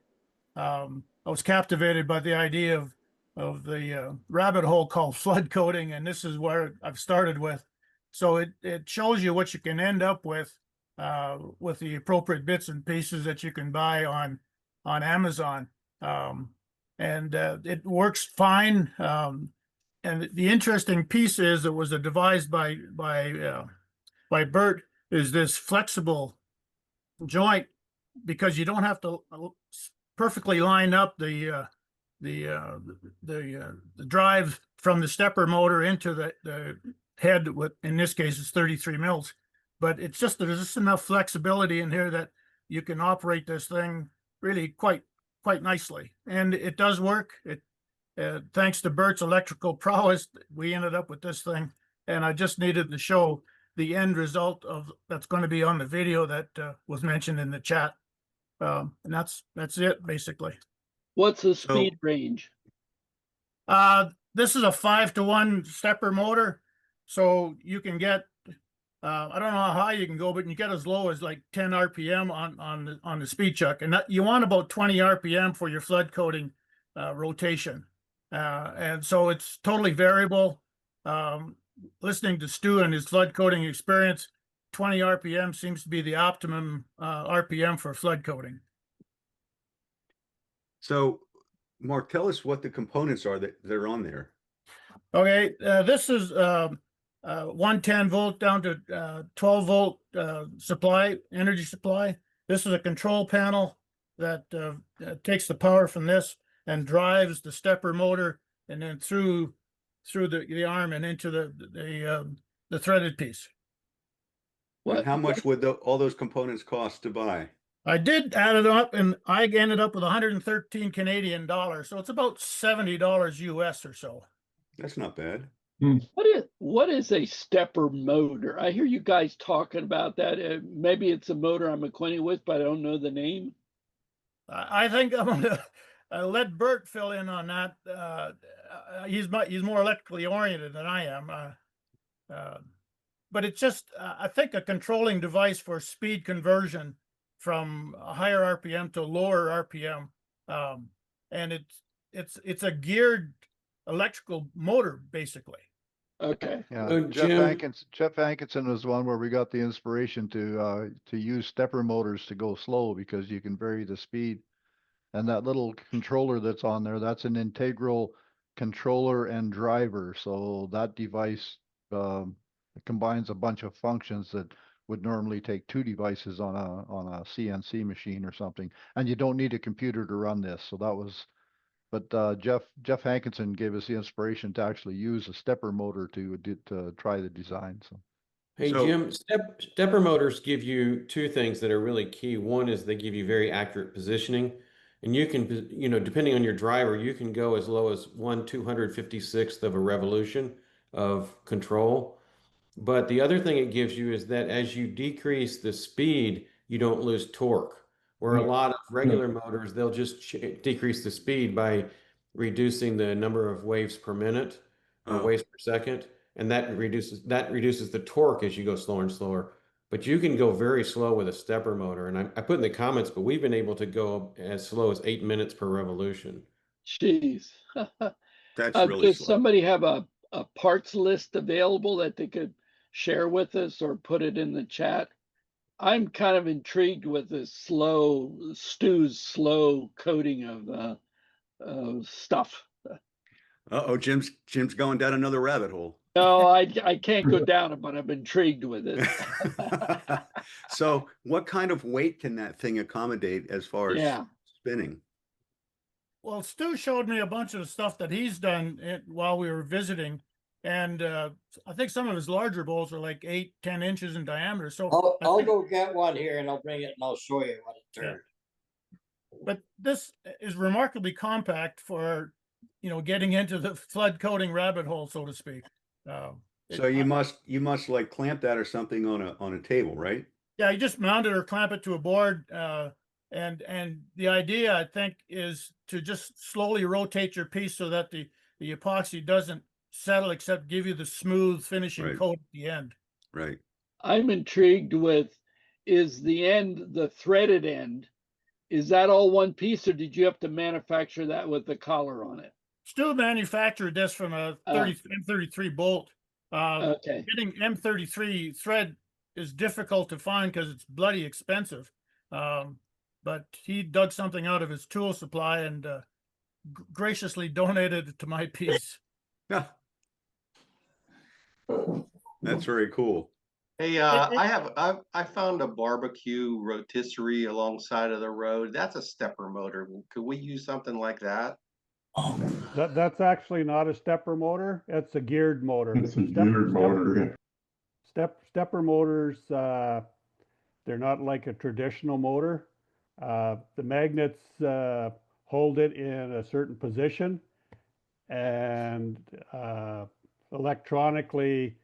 [SPEAKER 16] I was captivated by the idea of the rabbit hole called flood coating, and this is where I've started with. So it shows you what you can end up with the appropriate bits and pieces that you can buy on Amazon, and it works fine. And the interesting piece is it was devised by Bert, is this flexible joint, because you don't have to perfectly line up the drive from the stepper motor into the head. In this case, it's 33 mils. but it's just, there's just enough flexibility in here that you can operate this thing really quite nicely. And it does work. Thanks to Bert's electrical prowess, we ended up with this thing. And I just needed to show the end result of that's going to be on the video that was mentioned in the chat. And that's it basically.
[SPEAKER 10] What's the speed range?
[SPEAKER 16] This is a 5-to-1 stepper motor, so you can get I don't know how high you can go, but you get as low as like 10 RPM on the speed chuck, and that, you want about 20 RPM for your flood coating rotation, and so it's totally variable. Listening to Stu and his flood coating experience, 20 RPM seems to be the optimum RPM for flood coating.
[SPEAKER 1] So, Mark, tell us what the components are that are on there.
[SPEAKER 16] Okay, this is 110 volt down to 12 volt supply, energy supply. This is a control panel that takes the power from this and drives the stepper motor, and then through the arm and into the threaded piece.
[SPEAKER 1] And how much would all those components cost to buy?
[SPEAKER 16] I did add it up, and I ended up with 113 Canadian dollars, so it's about $70 US or so.
[SPEAKER 1] That's not bad.
[SPEAKER 10] What is a stepper motor? I hear you guys talking about that. Maybe it's a motor I'm acquainted with, but I don't know the name.
[SPEAKER 16] I think I'm gonna let Bert fill in on that. He's more electrically oriented than I am. But it's just I think a controlling device for speed conversion from a higher RPM to lower RPM, and it's a geared electrical motor basically.
[SPEAKER 10] Okay.
[SPEAKER 5] Yeah, Jeff Hankinson was one where we got the inspiration to use stepper motors to go slow, because you can vary the speed. And that little controller that's on there, that's an integral controller and driver. So that device combines a bunch of functions that would normally take two devices on a CNC machine or something. And you don't need a computer to run this. So that was, but Jeff Hankinson gave us the inspiration to actually use a stepper motor to try the design. So.
[SPEAKER 15] Hey, Jim, stepper motors give you two things that are really key. One is they give you very accurate positioning, and you can, depending on your driver, you can go as low as 1/256th of a revolution of control. But the other thing it gives you is that as you decrease the speed, you don't lose torque. Where a lot of regular motors, they'll just decrease the speed by reducing the number of waves per minute or waves per second. And that reduces the torque as you go slower and slower. But you can go very slow with a stepper motor. And I put in the comments, but we've been able to go as slow as 8 minutes per revolution.
[SPEAKER 10] Jeez.
[SPEAKER 1] That's really
[SPEAKER 10] does
[SPEAKER 1] slow.
[SPEAKER 10] Somebody have a parts list available that they could share with us or put it in the chat? I'm kind of intrigued with this Stu's slow coating of stuff.
[SPEAKER 1] Uh-oh, Jim's going down another rabbit hole.
[SPEAKER 10] No, I can't go down it, but I'm intrigued with it.
[SPEAKER 1] So what kind of weight can that thing accommodate as far as spinning?
[SPEAKER 16] Well, Stu showed me a bunch of stuff that he's done while we were visiting. And I think some of his larger bowls are like 8-10 inches in diameter. So
[SPEAKER 17] I'll go get one here and I'll bring it and I'll show you what it turned.
[SPEAKER 16] But this is remarkably compact for, getting into the flood coating rabbit hole, so to speak.
[SPEAKER 1] So you must like clamp that or something on a table, right?
[SPEAKER 16] Yeah, you just mount it or clamp it to a board. And the idea, I think, is to just slowly rotate your piece so that the epoxy doesn't settle, except give you the smooth finishing coat at the end.
[SPEAKER 1] Right.
[SPEAKER 10] I'm intrigued with, is the threaded end, is that all one piece, or did you have to manufacture that with the collar on it?
[SPEAKER 16] Stu manufactured this from a M33 bolt. Getting M33 thread is difficult to find because it's bloody expensive. But he dug something out of his tool supply and graciously donated it to my piece.
[SPEAKER 1] That's very cool.
[SPEAKER 13] Hey, I found a barbecue rotisserie alongside of the road. That's a stepper motor. Could we use something like that?
[SPEAKER 6] That's actually not a stepper motor. It's a geared motor.
[SPEAKER 3] It's a geared motor.
[SPEAKER 6] Stepper motors, they're not like a traditional motor. The magnets hold it in a certain position, and electronically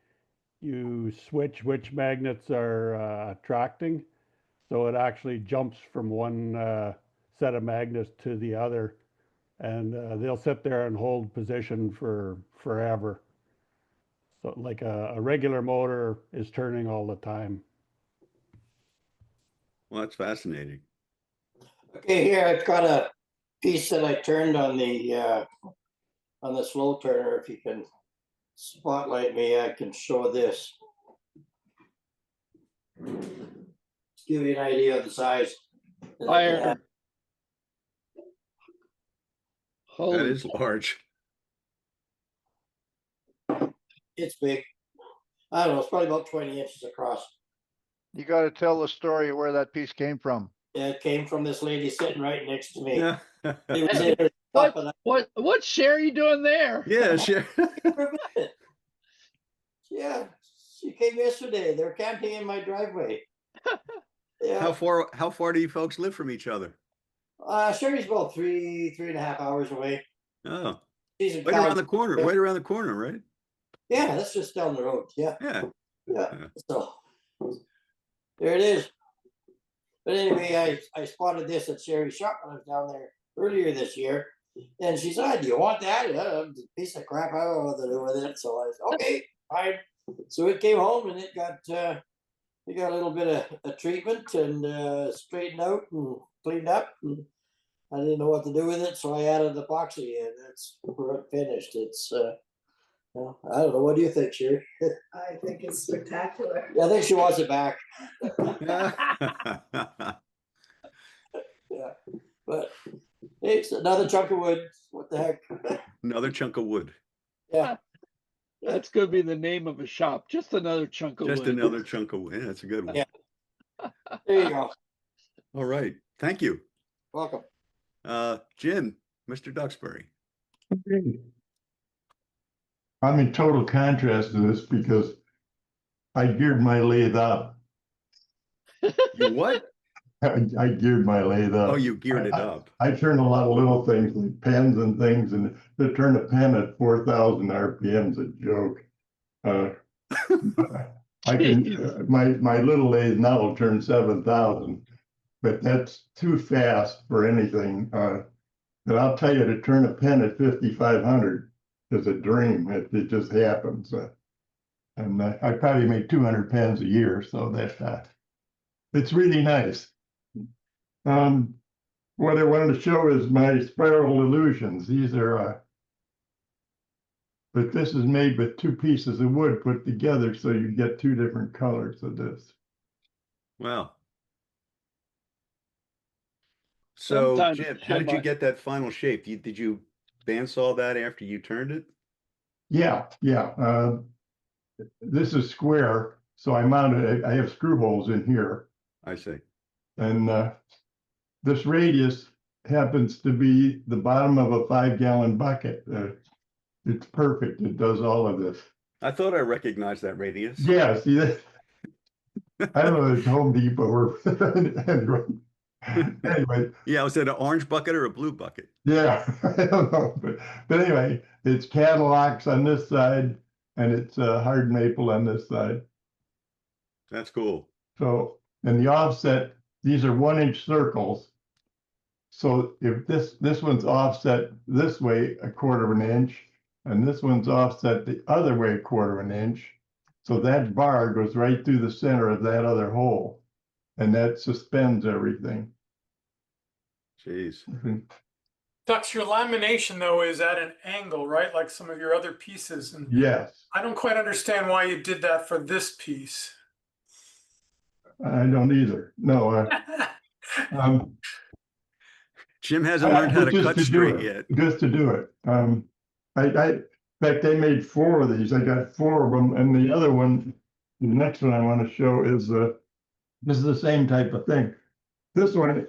[SPEAKER 6] you switch which magnets are attracting. So it actually jumps from one set of magnets to the other, and they'll sit there and hold position for forever. So like a regular motor is turning all the time.
[SPEAKER 1] Well, that's fascinating.
[SPEAKER 17] Okay, here I've got a piece that I turned on the slow turner. If you can spotlight me, I can show this. Just give you an idea of the size.
[SPEAKER 10] Fire.
[SPEAKER 1] That is large.
[SPEAKER 17] It's big. I don't know, it's probably about 20 inches across.
[SPEAKER 5] You got to tell the story where that piece came from.
[SPEAKER 17] Yeah, it came from this lady sitting right next to me.
[SPEAKER 1] Yeah.
[SPEAKER 17] It was in her shop and
[SPEAKER 10] What's Sherry doing there?
[SPEAKER 1] Yeah, sure.
[SPEAKER 17] yeah, she came yesterday. They're camping in my driveway. Yeah.
[SPEAKER 1] How far do you folks live from each other?
[SPEAKER 17] Sherry's about 3.5 hours away.
[SPEAKER 1] Oh,
[SPEAKER 17] She's in
[SPEAKER 1] right around the
[SPEAKER 17] California.
[SPEAKER 1] corner, right around the corner, right?
[SPEAKER 17] Yeah, that's just down the road. Yeah.
[SPEAKER 1] Yeah.
[SPEAKER 17] Yeah. So there it is. But anyway, I spotted this at Sherry's shop when I was down there earlier this year. And she said, "Do you want that?" Yeah, it's a piece of crap. I don't know what to do with it. So I said, "Okay, fine." So it came home and it got a little bit of a treatment and straightened out and cleaned up. And I didn't know what to do with it, so I added epoxy, and that's where it finished. It's well, I don't know. What do you think, Sherry?
[SPEAKER 18] I think it's spectacular.
[SPEAKER 17] Yeah, I think she wants it back. Yeah, but it's another chunk of wood. What the heck?
[SPEAKER 1] Another chunk of wood.
[SPEAKER 17] Yeah.
[SPEAKER 10] That's going to be the name of a shop. Just another chunk of wood.
[SPEAKER 1] Just another chunk of wood. Yeah, that's a good one.
[SPEAKER 17] Yeah. There you go.
[SPEAKER 1] All right. Thank you.
[SPEAKER 17] Welcome.
[SPEAKER 1] Jim, Mr. Duxbury.
[SPEAKER 3] I'm in total contrast to this because I geared my lathe up.
[SPEAKER 1] You what?
[SPEAKER 3] I geared my lathe up.
[SPEAKER 1] Oh, you geared it up.
[SPEAKER 3] I turned a lot of little things like pens and things, and to turn a pen at 4,000 RPM is a joke. I can my little lathe now will turn 7,000, but that's too fast for anything. But I'll tell you, to turn a pen at 5,500 is a dream. It just happens. And I probably make 200 pens a year, so that it's really nice. What I wanted to show is my spiral illusions. These are, but this is made with two pieces of wood put together, so you get two different colors of this.
[SPEAKER 1] Wow. So,
[SPEAKER 10] Sometimes,
[SPEAKER 1] Jim, how did you get that final shape? Did you bandsaw that after you turned it?
[SPEAKER 3] Yeah. This is square, so I mounted it. I have screw holes in here.
[SPEAKER 1] I see.
[SPEAKER 3] And this radius happens to be the bottom of a 5-gallon bucket. It's perfect. It does all of this.
[SPEAKER 1] I thought I recognized that radius.
[SPEAKER 3] Yeah, see that? I don't know if it's Home Depot or anyway.
[SPEAKER 1] Yeah, was it an orange bucket or a blue bucket?
[SPEAKER 3] Yeah, I don't know. But anyway, it's Cadillacs on this side and it's hard maple on this side.
[SPEAKER 1] That's cool.
[SPEAKER 3] So, and the offset, these are 1-inch circles. So if this one's offset this way 1/4 inch, and this one's offset the other way 1/4 inch. So that bar goes right through the center of that other hole, and that suspends everything.
[SPEAKER 1] Jeez.
[SPEAKER 16] Dux, your lamination though is at an angle, right? Like some of your other pieces. And
[SPEAKER 3] Yes.
[SPEAKER 16] I don't quite understand why you did that for this piece.
[SPEAKER 3] I don't either. No.
[SPEAKER 1] Jim hasn't learned how to cut straight
[SPEAKER 3] yet.
[SPEAKER 1] yet.
[SPEAKER 3] Just to do it. In fact, they made 4 of these. I got 4 of them, and the other one, the next one I want to show is this is the same type of thing. This one,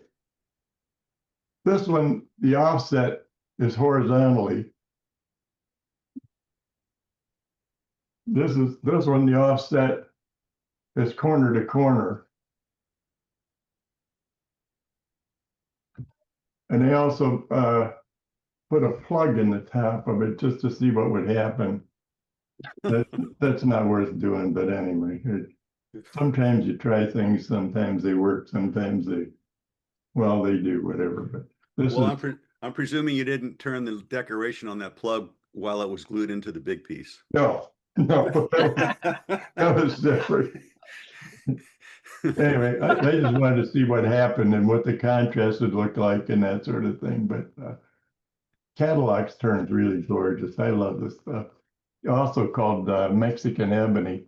[SPEAKER 3] the offset is horizontally. This one, the offset it's corner to corner. And they also put a plug in the top of it just to see what would happen. That's not worth doing, but anyway, sometimes you try things, sometimes they work, sometimes they do whatever. But this
[SPEAKER 1] Well,
[SPEAKER 3] is
[SPEAKER 1] I'm presuming you didn't turn the decoration on that plug while it was glued into the big piece.
[SPEAKER 3] no, that was different. Anyway, I just wanted to see what happened and what the contrast would look like and that sort of thing. But Cadillac's turns really gorgeous. I love this stuff. Also called Mexican ebony.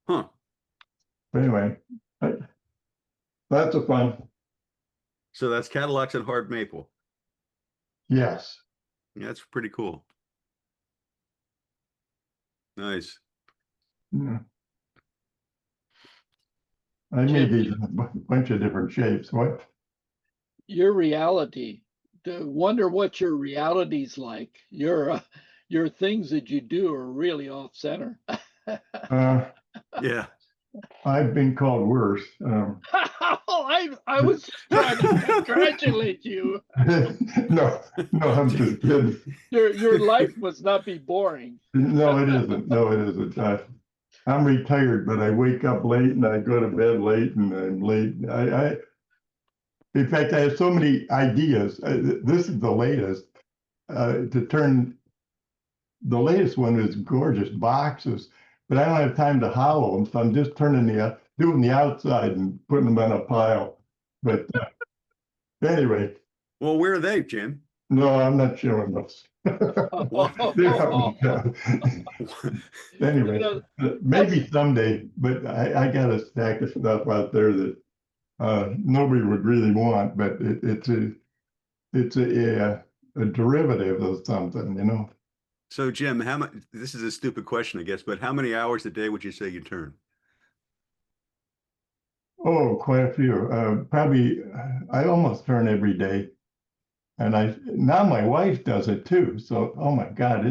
[SPEAKER 1] Huh.
[SPEAKER 3] But anyway, lots of fun.
[SPEAKER 1] So that's Cadillacs and hard maple.
[SPEAKER 3] Yes.
[SPEAKER 1] Yeah, that's pretty cool. Nice.
[SPEAKER 3] Yeah. I made these in a bunch of different shapes. What?
[SPEAKER 10] Your reality. Wonder what your reality's like. Your things that you do are really off center.
[SPEAKER 1] Yeah.
[SPEAKER 3] I've been called worse.
[SPEAKER 10] I was trying to congratulate you.
[SPEAKER 3] No, I'm just kidding.
[SPEAKER 10] Your life must not be boring.
[SPEAKER 3] No, it isn't. No, it isn't. I'm retired, but I wake up late and I go to bed late and I'm late. In fact, I have so many ideas. This is the latest. To turn, the latest one is gorgeous boxes, but I don't have time to hollow them, so I'm just doing the outside and putting them on a pile. But anyway.
[SPEAKER 1] Well, where are they, Jim?
[SPEAKER 3] No, I'm not showing those. Anyway, maybe someday, but I got a stack of stuff out there that nobody would really want, but it's a derivative of something, you know.
[SPEAKER 1] So Jim, how much? This is a stupid question, I guess, but how many hours a day would you say you turn?
[SPEAKER 3] Oh, quite a few. Probably, I almost turn every day. And now my wife does it too. So, oh my God,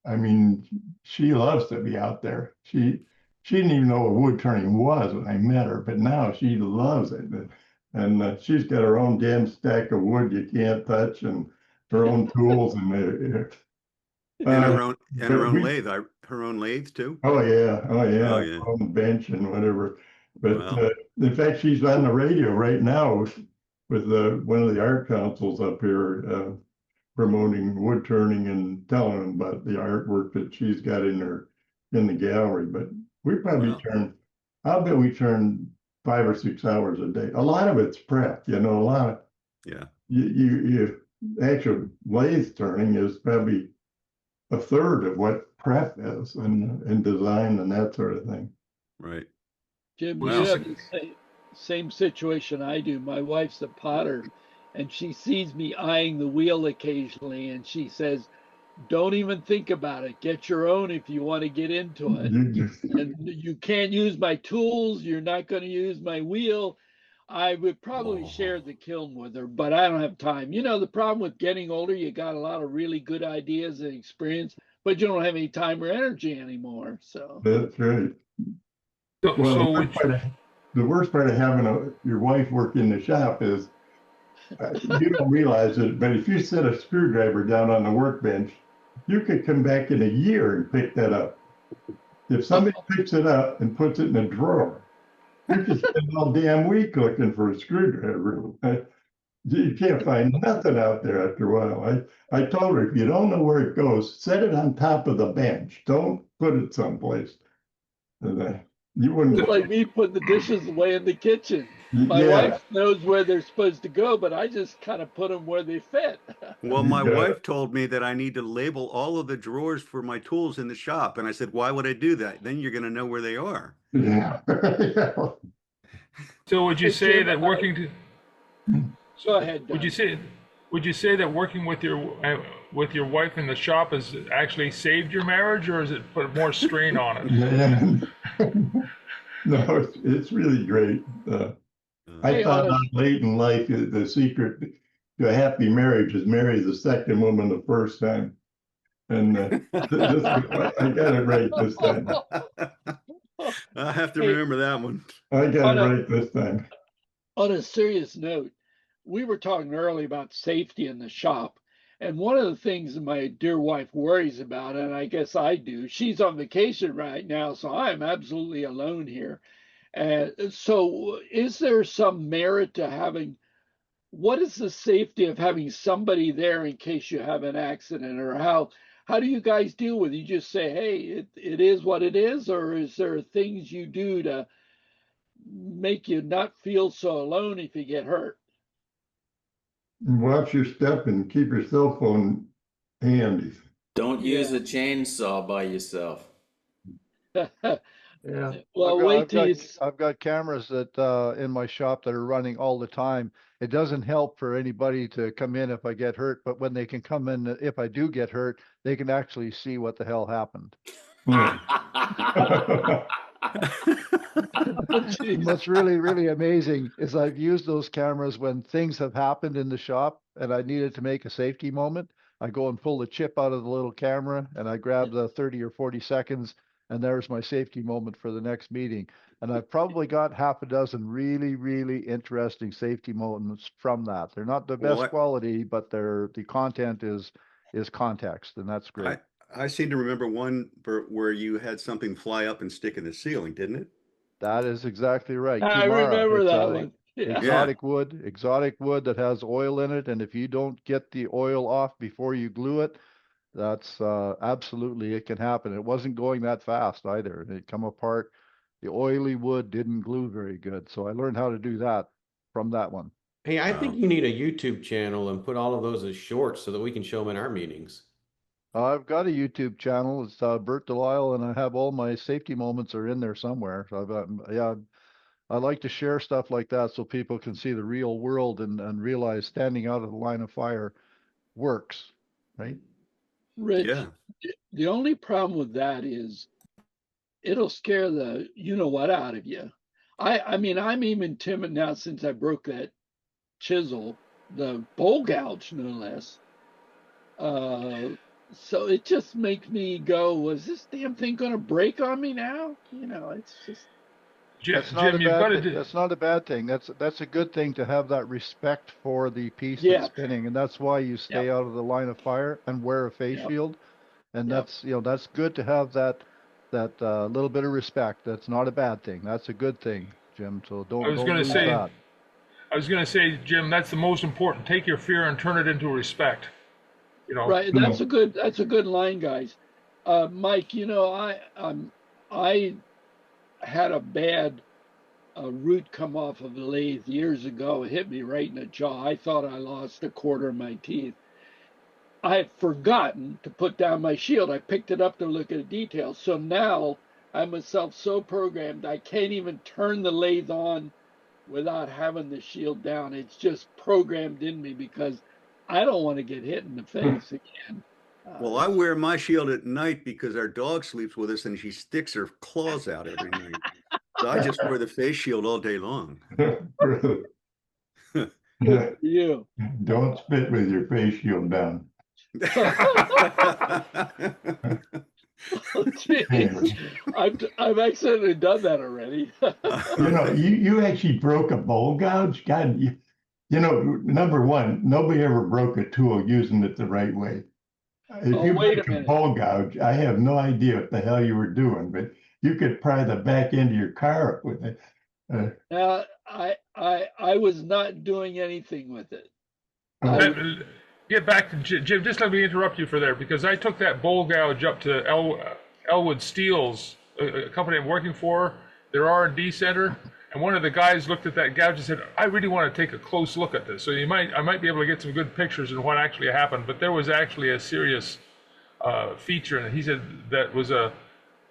[SPEAKER 3] I mean, she loves to be out there. She didn't even know what wood turning was when I met her, but now she loves it. And she's got her own damn stack of wood you can't touch and her own tools and her own
[SPEAKER 1] lathe. Her own lathe too.
[SPEAKER 3] Oh yeah.
[SPEAKER 1] Oh, yeah.
[SPEAKER 3] Her own bench and whatever. But
[SPEAKER 1] wow.
[SPEAKER 3] In fact, she's on the radio right now with one of the art councils up here promoting wood turning and telling them about the artwork that she's got in the gallery. But we probably I'll bet we turn 5 or 6 hours a day. A lot of it's prep, you know, a lot of you actual lathe turning is probably a third of what prep is and design and that sort of thing.
[SPEAKER 1] Right.
[SPEAKER 10] Jim, you have the same situation I do. My wife's a potter, and she sees me eyeing the wheel occasionally, and she says, "Don't even think about it. Get your own if you want to get into it. And you can't use my tools. You're not going to use my wheel." I would probably share the kiln with her, but I don't have time. You know, the problem with getting older, you got a lot of really good ideas and experience, but you don't have any time or energy anymore. So
[SPEAKER 3] that's right. Well, the worst part of having your wife work in the shop is you don't realize it, but if you set a screwdriver down on the workbench, you could come back in a year and pick that up. If somebody picks it up and puts it in a drawer, you could spend all damn week looking for a screwdriver. You can't find nothing out there after a while. I told her, if you don't know where it goes, set it on top of the bench. Don't put it someplace. And, you wouldn't.
[SPEAKER 10] It's like me putting the dishes away in the kitchen. My wife knows where they're supposed to go, but I just kind of put them where they fit.
[SPEAKER 1] Well, my wife told me that I need to label all of the drawers for my tools in the shop. And I said, why would I do that? Then you're going to know where they are.
[SPEAKER 3] Yeah.
[SPEAKER 11] So would you say that working to...
[SPEAKER 10] Go ahead,
[SPEAKER 11] Would you say that working with your wife in the shop has actually saved your marriage, or has it put more strain on it?
[SPEAKER 3] No, it's really great. I found out late in life the secret to a happy marriage is marry the second woman the first time, and I got it right this time.
[SPEAKER 1] I have to
[SPEAKER 10] Hey,
[SPEAKER 1] remember that one.
[SPEAKER 3] I got it
[SPEAKER 10] On a-
[SPEAKER 3] right this time.
[SPEAKER 10] On a serious note, we were talking earlier about safety in the shop. And one of the things that my dear wife worries about, and I guess I do, she's on vacation right now, so I'm absolutely alone here. So is there some merit to having, what is the safety of having somebody there in case you have an accident, or how do you guys deal with it? You just say, hey, it is what it is, or is there things you do to make you not feel so alone if you get hurt?
[SPEAKER 3] Watch your step and keep your cell phone handy.
[SPEAKER 2] Don't use a chainsaw by yourself.
[SPEAKER 5] Yeah.
[SPEAKER 10] Well, wait till you.
[SPEAKER 5] I've got cameras that in my shop that are running all the time. It doesn't help for anybody to come in if I get hurt, but when they can come in, if I do get hurt, they can actually see what the hell happened. What's really, really amazing is I've used those cameras when things have happened in the shop and I needed to make a safety moment. I go and pull the chip out of the little camera and I grab the 30 or 40 seconds and there's my safety moment for the next meeting. And I've probably got half a dozen really, really interesting safety moments from that. They're not the best quality, but the content is context, and that's great.
[SPEAKER 1] I seem to remember one where you had something fly up and stick in the ceiling, didn't it?
[SPEAKER 5] That is exactly right.
[SPEAKER 10] I remember that one. Yeah.
[SPEAKER 5] Exotic wood that has oil in it, and if you don't get the oil off before you glue it, that's absolutely, it can happen. It wasn't going that fast either. It come apart. The oily wood didn't glue very good, so I learned how to do that from that one.
[SPEAKER 15] Hey, I think you need a YouTube channel and put all of those as shorts so that we can show them in our meetings.
[SPEAKER 5] I've got a YouTube channel. It's Bert Delisle, and I have all my safety moments are in there somewhere. So I like to share stuff like that so people can see the real world and realize standing out of the line of fire works, right?
[SPEAKER 10] Rich, the only problem with that is it'll scare the you-know-what out of you. I mean, I'm even timid now since I broke that chisel, the bowl gouge, no less. So it just makes me go, was this damn thing going to break on me now? It's just.
[SPEAKER 5] That's not a bad thing. That's a good thing to have that respect for the piece that's spinning, and that's why you stay out of the line of fire and wear a face shield. And that's good to have that little bit of respect. That's not a bad thing. That's a good thing, Jim. So don't lose that.
[SPEAKER 11] I was going to say, Jim, that's the most important. Take your fear and turn it into respect.
[SPEAKER 10] Right. That's a good line, guys. Mike, I had a bad root come off of the lathe years ago. It hit me right in the jaw. I thought I lost a quarter of my teeth. I had forgotten to put down my shield. I picked it up to look at the details. So now I'm myself so programmed I can't even turn the lathe on without having the shield down. It's just programmed in me because I don't want to get hit in the face again.
[SPEAKER 1] Well, I wear my shield at night because our dog sleeps with us and she sticks her claws out every night. So I just wear the face shield all day long.
[SPEAKER 10] You
[SPEAKER 3] don't spit with your face shield down.
[SPEAKER 10] Oh, I've accidentally done that already.
[SPEAKER 3] You actually broke a bowl gouge. God, number one, nobody ever broke a tool using it the right way. If you break a bowl gouge, I have no idea what the hell you were doing, but you could pry the back end of your car up with it.
[SPEAKER 10] I was not doing anything with it.
[SPEAKER 11] Get back to Jim. Just let me interrupt you for there because I took that bowl gouge up to Elwood Steels, a company I'm working for, their R&D center. And one of the guys looked at that gouge and said, I really want to take a close look at this. So I might be able to get some good pictures of what actually happened. But there was actually a serious feature, and he said that was a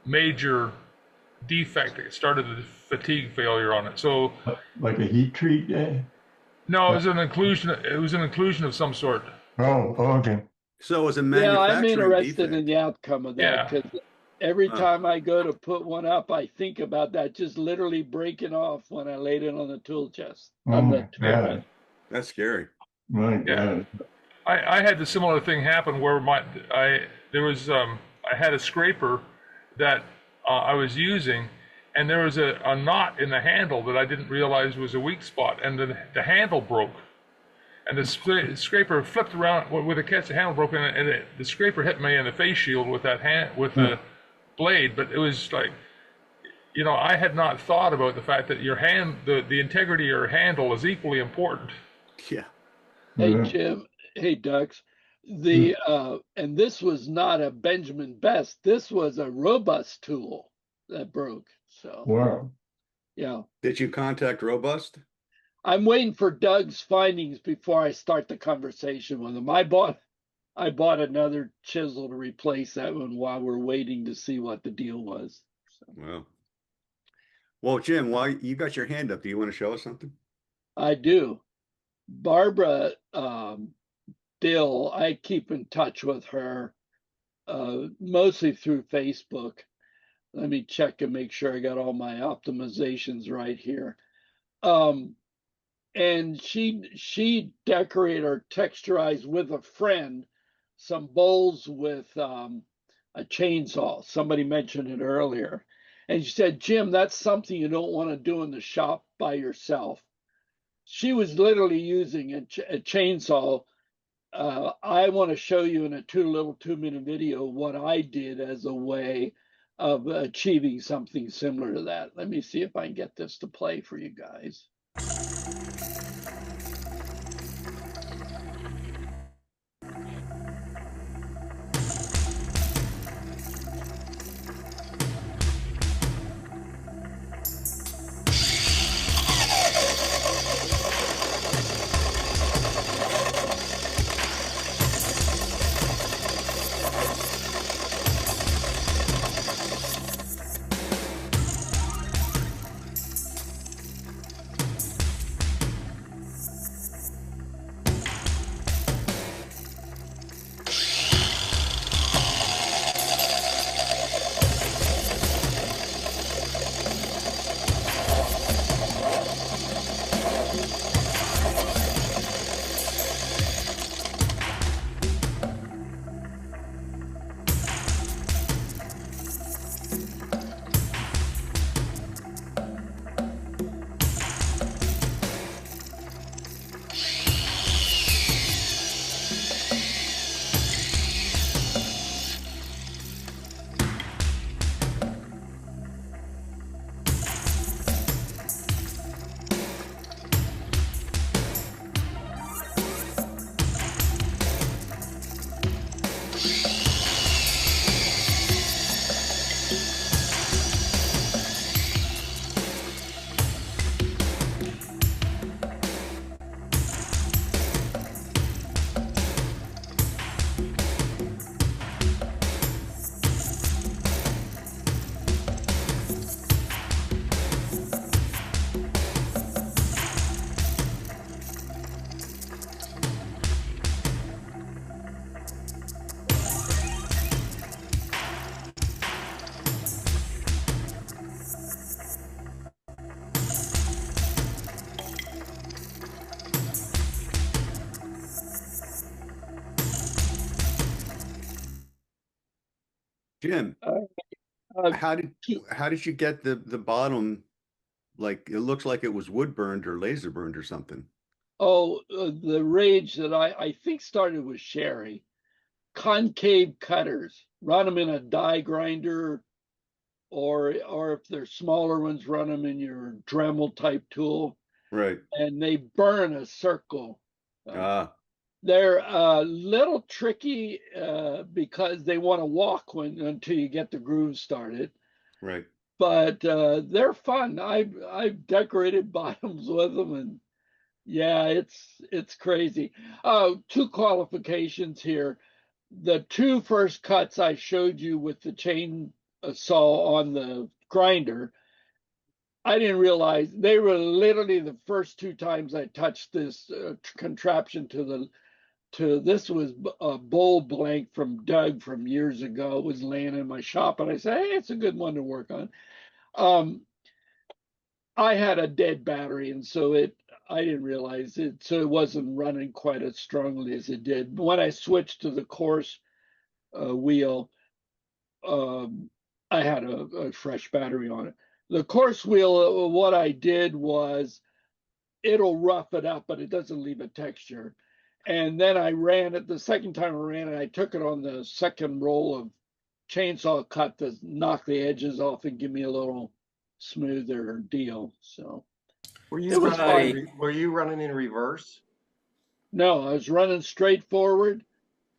[SPEAKER 11] major defect that started the fatigue failure on it. So
[SPEAKER 3] like a heat treat?
[SPEAKER 11] No, it was an inclusion. It was an inclusion of some sort.
[SPEAKER 3] Oh, okay.
[SPEAKER 1] So it was a manufacturing
[SPEAKER 10] I'm interested
[SPEAKER 1] defect.
[SPEAKER 10] in the outcome of that because every time I go to put one up, I think about that just literally breaking off when I laid it on the tool chest.
[SPEAKER 1] That's scary.
[SPEAKER 3] My God.
[SPEAKER 11] I had the similar thing happen where I had a scraper that I was using, and there was a knot in the handle that I didn't realize was a weak spot, and the handle broke. And the scraper flipped around with a catch. The handle broke, and the scraper hit me in the face shield with the blade. But it was like, I had not thought about the fact that your the integrity of your handle is equally important.
[SPEAKER 1] Yeah.
[SPEAKER 10] Hey, Jim. Hey, Dux. And this was not a Benjamin Best. This was a robust tool that broke. So.
[SPEAKER 3] Wow.
[SPEAKER 10] Yeah.
[SPEAKER 1] Did you contact Robust?
[SPEAKER 10] I'm waiting for Doug's findings before I start the conversation with him. I bought another chisel to replace that one while we're waiting to see what the deal was. So.
[SPEAKER 1] Well, Jim, while you got your hand up, do you want to show us something?
[SPEAKER 10] I do. Barbara Dill, I keep in touch with her mostly through Facebook. Let me check and make sure I got all my optimizations right here. And she decorated or texturized with a friend some bowls with a chainsaw. Somebody mentioned it earlier. And she said, Jim, that's something you don't want to do in the shop by yourself. She was literally using a chainsaw. I want to show you in a 2-minute video what I did as a way of achieving something similar to that. Let me see if I can get this to play for you guys.
[SPEAKER 1] Jim, how did you get the bottom? Like, it looks like it was wood burned or laser burned or something.
[SPEAKER 10] Oh, the rage that I think started with Sherry. Concave cutters, run them in a die grinder, or if they're smaller ones, run them in your Dremel type tool.
[SPEAKER 1] Right.
[SPEAKER 10] And they burn a circle.
[SPEAKER 1] They're
[SPEAKER 10] a little tricky because they want to walk until you get the groove started.
[SPEAKER 1] Right.
[SPEAKER 10] But they're fun. I've decorated bottoms with them, and yeah, it's crazy. 2 qualifications here. The 2 first cuts I showed you with the chain saw on the grinder, I didn't realize they were literally the first 2 times I touched this contraption this was a bowl blank from Doug from years ago. It was laying in my shop, and I said, hey, it's a good one to work on. I had a dead battery, and so I didn't realize it, so it wasn't running quite as strongly as it did. When I switched to the coarse wheel, I had a fresh battery on it. The coarse wheel, what I did was it'll rough it up, but it doesn't leave a texture. And then I ran it, the second time I ran it, I took it on the second roll of chainsaw cut to knock the edges off and give me a little smoother deal. So
[SPEAKER 13] Were
[SPEAKER 10] it was fine.
[SPEAKER 13] were you running in reverse?
[SPEAKER 10] No, I was running straight forward,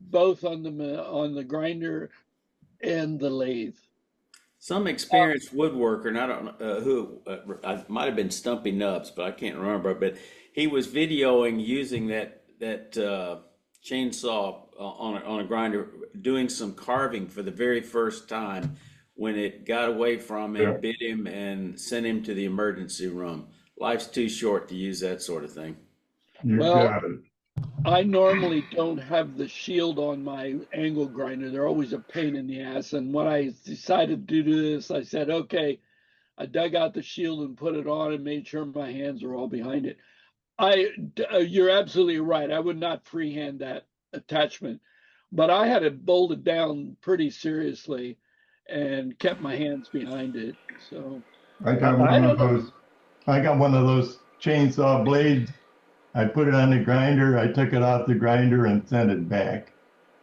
[SPEAKER 10] both on the grinder and the lathe.
[SPEAKER 2] Some experienced woodworker, and I don't know who, I might have been Stumpy Nubs, but I can't remember. But he was videoing using that chainsaw on a grinder, doing some carving for the very first time when it got away from him, bit him, and sent him to the emergency room. Life's too short to use that sort of thing.
[SPEAKER 3] You
[SPEAKER 10] Well,
[SPEAKER 3] got it.
[SPEAKER 10] I normally don't have the shield on my angle grinder. They're always a pain in the ass. And when I decided to do this, I said, okay, I dug out the shield and put it on and made sure my hands were all behind it. You're absolutely right. I would not freehand that attachment, but I had it bolted down pretty seriously and kept my hands behind it. So
[SPEAKER 3] I got one of those chainsaw blades. I put it on the grinder. I took it off the grinder and sent it back.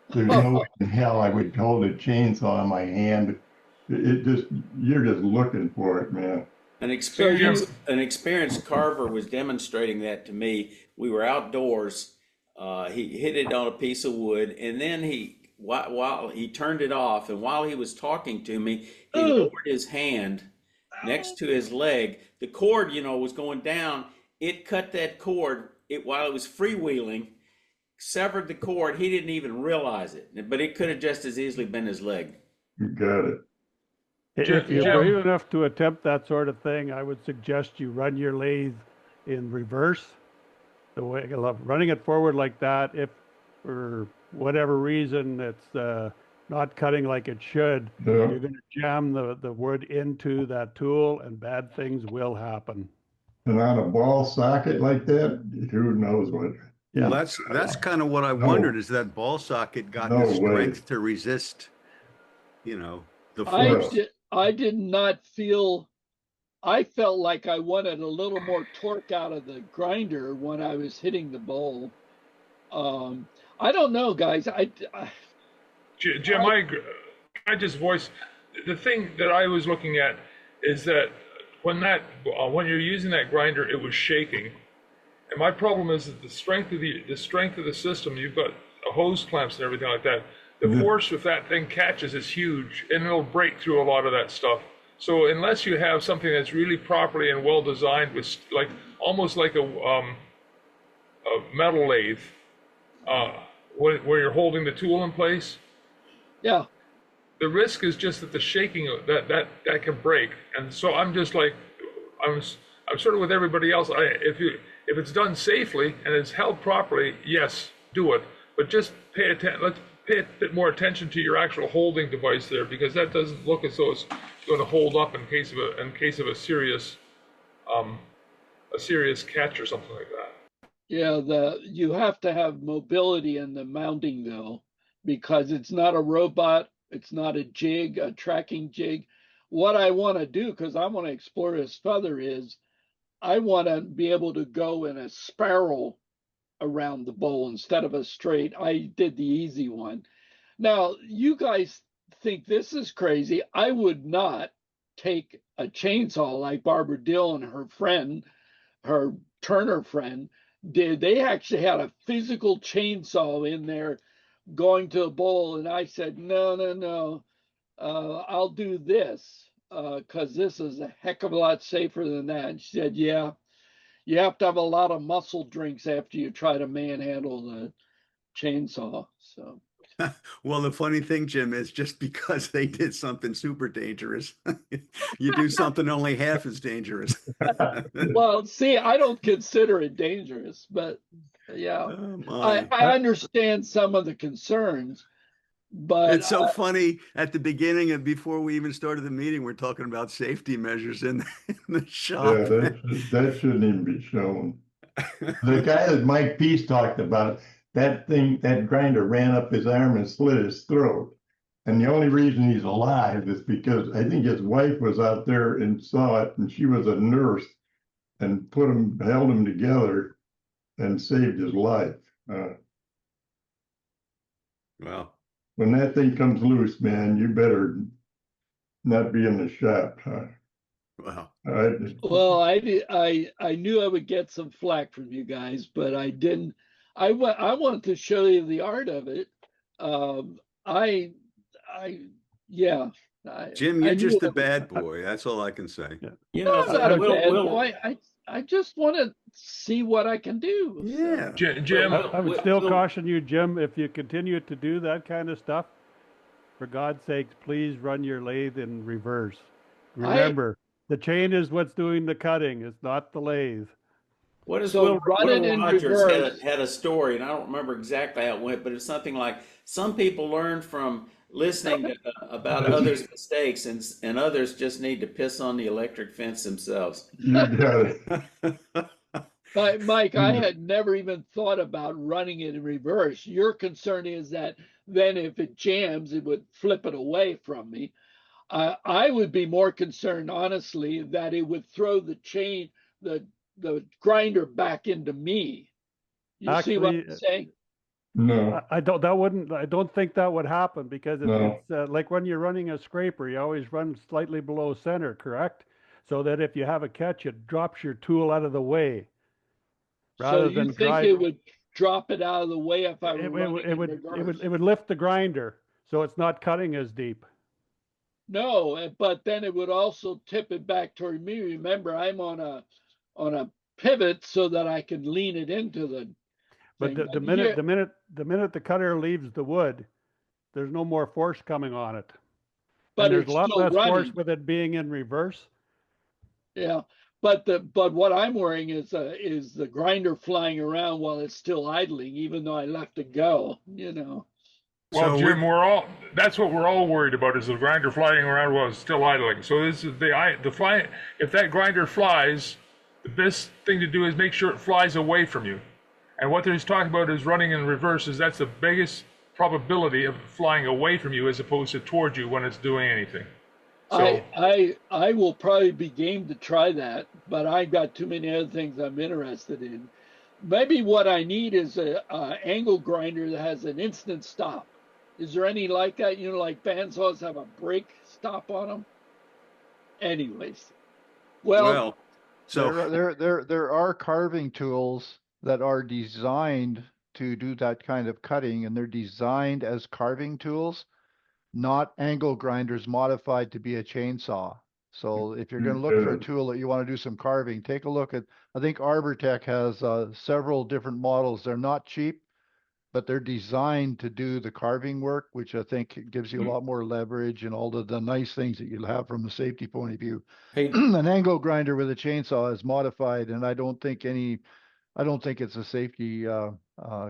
[SPEAKER 3] There's no way in hell I would hold a chainsaw in my hand. You're just looking for it, man.
[SPEAKER 2] An experienced carver was demonstrating that to me. We were outdoors. He hit it on a piece of wood, and then while he turned it off, and while he was talking to me, he lowered his hand next to his leg. The cord, was going down. It cut that cord while it was freewheeling, severed the cord. He didn't even realize it, but it could have just as easily been his leg.
[SPEAKER 3] You got it.
[SPEAKER 6] If you're brave enough to attempt that sort of thing, I would suggest you run your lathe in reverse. The way I love running it forward like that. If for whatever reason it's not cutting like it should, you're going to jam the wood into that tool, and bad things will happen.
[SPEAKER 3] And on a ball socket like that, who knows what?
[SPEAKER 1] Yeah, well, that's kind of what I wondered, is that ball socket got the strength to resist, the force.
[SPEAKER 10] I did not feel, I felt like I wanted a little more torque out of the grinder when I was hitting the bowl. I don't know, guys.
[SPEAKER 11] Jim, I just voice the thing that I was looking at is that when you're using that grinder, it was shaking, and my problem is that the strength of the system. You've got hose clamps and everything like that. The force if that thing catches is huge, and it'll break through a lot of that stuff. So unless you have something that's really properly and well designed, with almost like a metal lathe, where you're holding the tool in place.
[SPEAKER 10] Yeah.
[SPEAKER 11] The risk is just that the shaking that can break, and so I'm just like, I'm sort of with everybody else. If it's done safely and it's held properly, yes, do it. But just pay attention. Let's pay a bit more attention to your actual holding device there, because that doesn't look as though it's going to hold up in case of a serious catch or something like that.
[SPEAKER 10] Yeah, you have to have mobility in the mounting though, because it's not a robot. It's not a jig, a tracking jig. What I want to do, because I want to explore this further, is I want to be able to go in a spiral around the bowl instead of a straight. I did the easy one. Now, you guys think this is crazy. I would not take a chainsaw like Barbara Dill and her friend, her Turner friend, did. They actually had a physical chainsaw in there going to a bowl, and I said, no, I'll do this because this is a heck of a lot safer than that. And she said, yeah, you have to have a lot of muscle drinks after you try to manhandle the chainsaw. So
[SPEAKER 1] well, the funny thing, Jim, is just because they did something super dangerous, you do something only half as dangerous.
[SPEAKER 10] Well, see, I don't consider it dangerous, but yeah, I understand some of the concerns. But
[SPEAKER 1] it's so funny at the beginning and before we even started the meeting, we're talking about safety measures in the shop.
[SPEAKER 3] Yeah, that shouldn't even be shown. The guy that Mike Peace talked about, that grinder ran up his arm and slit his throat. And the only reason he's alive is because I think his wife was out there and saw it, and she was a nurse and held him together and saved his life.
[SPEAKER 1] Well,
[SPEAKER 3] when that thing comes loose, man, you better not be in the shop.
[SPEAKER 1] wow.
[SPEAKER 10] Well, I knew I would get some flack from you guys, but I didn't. I wanted to show you the art of it. Yeah.
[SPEAKER 1] Jim, you're
[SPEAKER 10] I
[SPEAKER 1] just
[SPEAKER 10] knew
[SPEAKER 1] a bad boy. That's all I can say.
[SPEAKER 12] You
[SPEAKER 10] No,
[SPEAKER 12] know,
[SPEAKER 10] I'm not a bad
[SPEAKER 12] we'll,
[SPEAKER 10] boy. I just want to see what I can do.
[SPEAKER 1] Yeah.
[SPEAKER 11] Jim,
[SPEAKER 6] I would still caution you, Jim, if you continue to do that kind of stuff, for God's sakes, please run your lathe in reverse. Remember, the chain is what's doing the cutting. It's not the lathe.
[SPEAKER 2] What is
[SPEAKER 10] So run it in
[SPEAKER 2] Rogers
[SPEAKER 10] reverse.
[SPEAKER 2] had a story, and I don't remember exactly how it went, but it's something like some people learn from listening about others' mistakes, and others just need to piss on the electric fence themselves.
[SPEAKER 3] You got it.
[SPEAKER 10] Mike, I had never even thought about running it in reverse. Your concern is that then if it jams, it would flip it away from me. I would be more concerned, honestly, that it would throw the chain, the grinder back into me. You see what I'm saying?
[SPEAKER 3] No.
[SPEAKER 6] I don't think that would happen, because
[SPEAKER 3] No.
[SPEAKER 6] it's like when you're running a scraper, you always run slightly below center, correct? So that if you have a catch, it drops your tool out of the way.
[SPEAKER 10] So you think it would drop it out of the way if I were running in reverse?
[SPEAKER 6] It would lift the grinder, so it's not cutting as deep.
[SPEAKER 10] No, but then it would also tip it back toward me. Remember, I'm on a pivot so that I can lean it into the
[SPEAKER 6] But
[SPEAKER 10] thing.
[SPEAKER 6] the minute the cutter leaves the wood, there's no more force coming on it.
[SPEAKER 10] But
[SPEAKER 6] and there's
[SPEAKER 10] it's
[SPEAKER 6] a lot
[SPEAKER 10] still
[SPEAKER 6] less force
[SPEAKER 10] running.
[SPEAKER 6] with it being in reverse.
[SPEAKER 10] Yeah, but what I'm worrying is the grinder flying around while it's still idling, even though I left it go. You know.
[SPEAKER 11] Well, Jim, that's what we're all worried about, is the grinder flying around while it's still idling. So this is the fly. If that grinder flies, the best thing to do is make sure it flies away from you. And what he's talking about is running in reverse. That's the biggest probability of flying away from you as opposed to towards you when it's doing anything. So
[SPEAKER 10] I will probably be game to try that, but I've got too many other things I'm interested in. Maybe what I need is a angle grinder that has an instant stop. Is there any like that? You know, like bandsaws have a brake stop on them. Anyways, well
[SPEAKER 1] so
[SPEAKER 5] there are carving tools that are designed to do that kind of cutting, and they're designed as carving tools, not angle grinders modified to be a chainsaw. So if you're going to look for a tool that you want to do some carving, take a look at, I think Arbortech has several different models. They're not cheap, but they're designed to do the carving work, which I think gives you a lot more leverage and all the nice things that you'll have from a safety point of view.
[SPEAKER 15] Hey,
[SPEAKER 5] An angle grinder with a chainsaw is modified, and I don't think it's a safety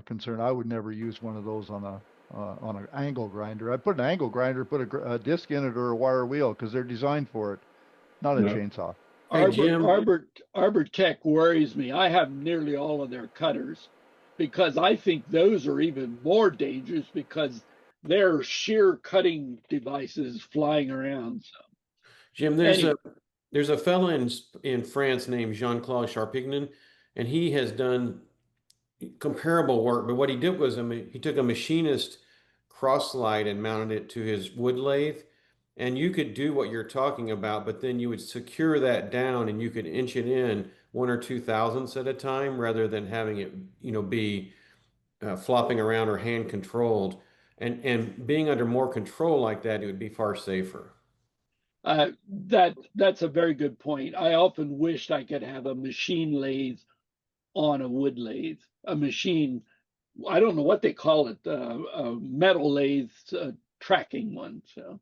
[SPEAKER 5] concern. I would never use one of those on an angle grinder. I'd put an angle grinder, put a disc in it or a wire wheel, because they're designed for it, not a chainsaw.
[SPEAKER 15] Hey, Jim.
[SPEAKER 10] Arbortech worries me. I have nearly all of their cutters, because I think those are even more dangerous because they're shear cutting devices flying around. So,
[SPEAKER 15] Jim, there's a fella in France named Jean-Claude Charpignan, and he has done comparable work. But what he did was he took a machinist cross slide and mounted it to his wood lathe, and you could do what you're talking about, but then you would secure that down and you could inch it in 1 or 2 thousandths at a time, rather than having it be flopping around or hand controlled. And being under more control like that, it would be far safer.
[SPEAKER 10] That's a very good point. I often wished I could have a machine lathe on a wood lathe, a machine. I don't know what they call it, a metal lathe tracking one. So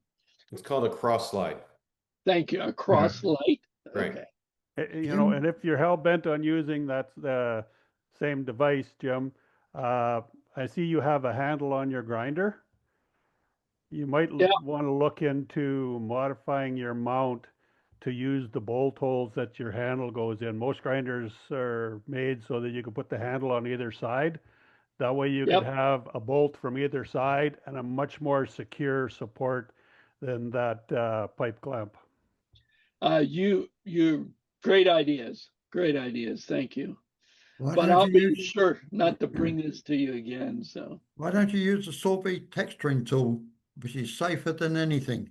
[SPEAKER 15] it's called a cross slide.
[SPEAKER 10] Thank you, a cross slide.
[SPEAKER 15] Right.
[SPEAKER 10] Okay.
[SPEAKER 6] And if you're hell bent on using the same device, Jim, I see you have a handle on your grinder. You might want to look into modifying your mount to use the bolt holes that your handle goes in. Most grinders are made so that you can put the handle on either side, That way you
[SPEAKER 10] Yep.
[SPEAKER 6] could have a bolt from either side and a much more secure support than that pipe clamp.
[SPEAKER 10] You great ideas. Great ideas. Thank you.
[SPEAKER 4] Why
[SPEAKER 10] But
[SPEAKER 4] don't
[SPEAKER 10] I'll
[SPEAKER 4] you
[SPEAKER 10] be
[SPEAKER 4] use,
[SPEAKER 10] sure not to bring this to you again. So,
[SPEAKER 4] why don't you use the Sorby texturing tool, which is safer than anything?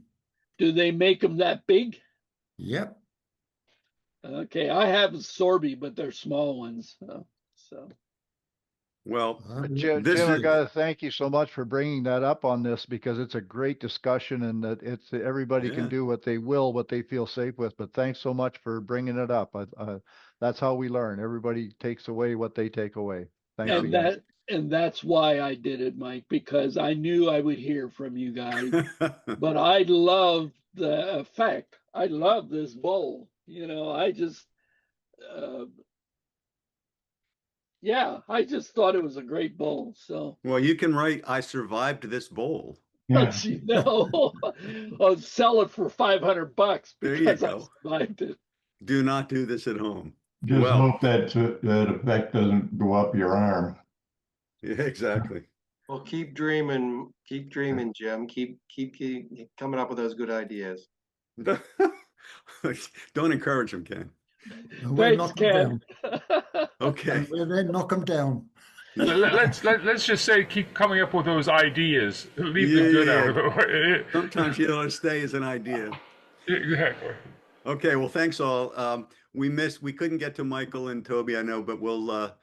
[SPEAKER 10] do they make them that big?
[SPEAKER 4] Yep.
[SPEAKER 10] Okay, I have a Sorby, but they're small ones. So.
[SPEAKER 1] Well,
[SPEAKER 5] But Jim,
[SPEAKER 1] this
[SPEAKER 5] I
[SPEAKER 1] is,
[SPEAKER 5] gotta thank you so much for bringing that up on this because it's a great discussion and that it's everybody can
[SPEAKER 1] Yeah.
[SPEAKER 5] do what they will, what they feel safe with. But thanks so much for bringing it up. That's how we learn. Everybody takes away what they take away. Thanks
[SPEAKER 10] And
[SPEAKER 5] again.
[SPEAKER 10] that's why I did it, Mike, because I knew I would hear from you guys. But I love the effect. I love this bowl. I just I just thought it was a great bowl. So
[SPEAKER 1] well, you can write, I survived this bowl.
[SPEAKER 3] Yeah.
[SPEAKER 10] I'll sell it for $500
[SPEAKER 1] There you
[SPEAKER 10] because I
[SPEAKER 1] go.
[SPEAKER 10] survived it.
[SPEAKER 1] Do not do this at home.
[SPEAKER 3] Just
[SPEAKER 1] Well,
[SPEAKER 3] hope that effect doesn't go up your arm.
[SPEAKER 1] yeah, exactly.
[SPEAKER 13] Well, keep dreaming, Jim. Keep coming up with those good ideas.
[SPEAKER 1] Don't encourage them, Ken.
[SPEAKER 4] And we'll
[SPEAKER 10] Thanks,
[SPEAKER 4] knock them
[SPEAKER 10] Ken.
[SPEAKER 4] down.
[SPEAKER 1] Okay.
[SPEAKER 4] And we'll then knock them down.
[SPEAKER 11] Let's just say keep coming up with those ideas. Leave the good out of the way.
[SPEAKER 1] Sometimes you don't stay as an idea.
[SPEAKER 11] Exactly.
[SPEAKER 1] Okay, well, thanks all. We couldn't get to Michael and Toby, I know, but we'll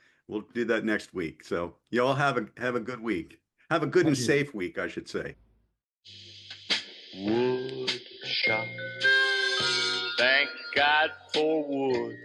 [SPEAKER 1] do that next week. So you all have a good week. Have a good and safe week, I should say.
[SPEAKER 19] Wood shop. Thank God for wood.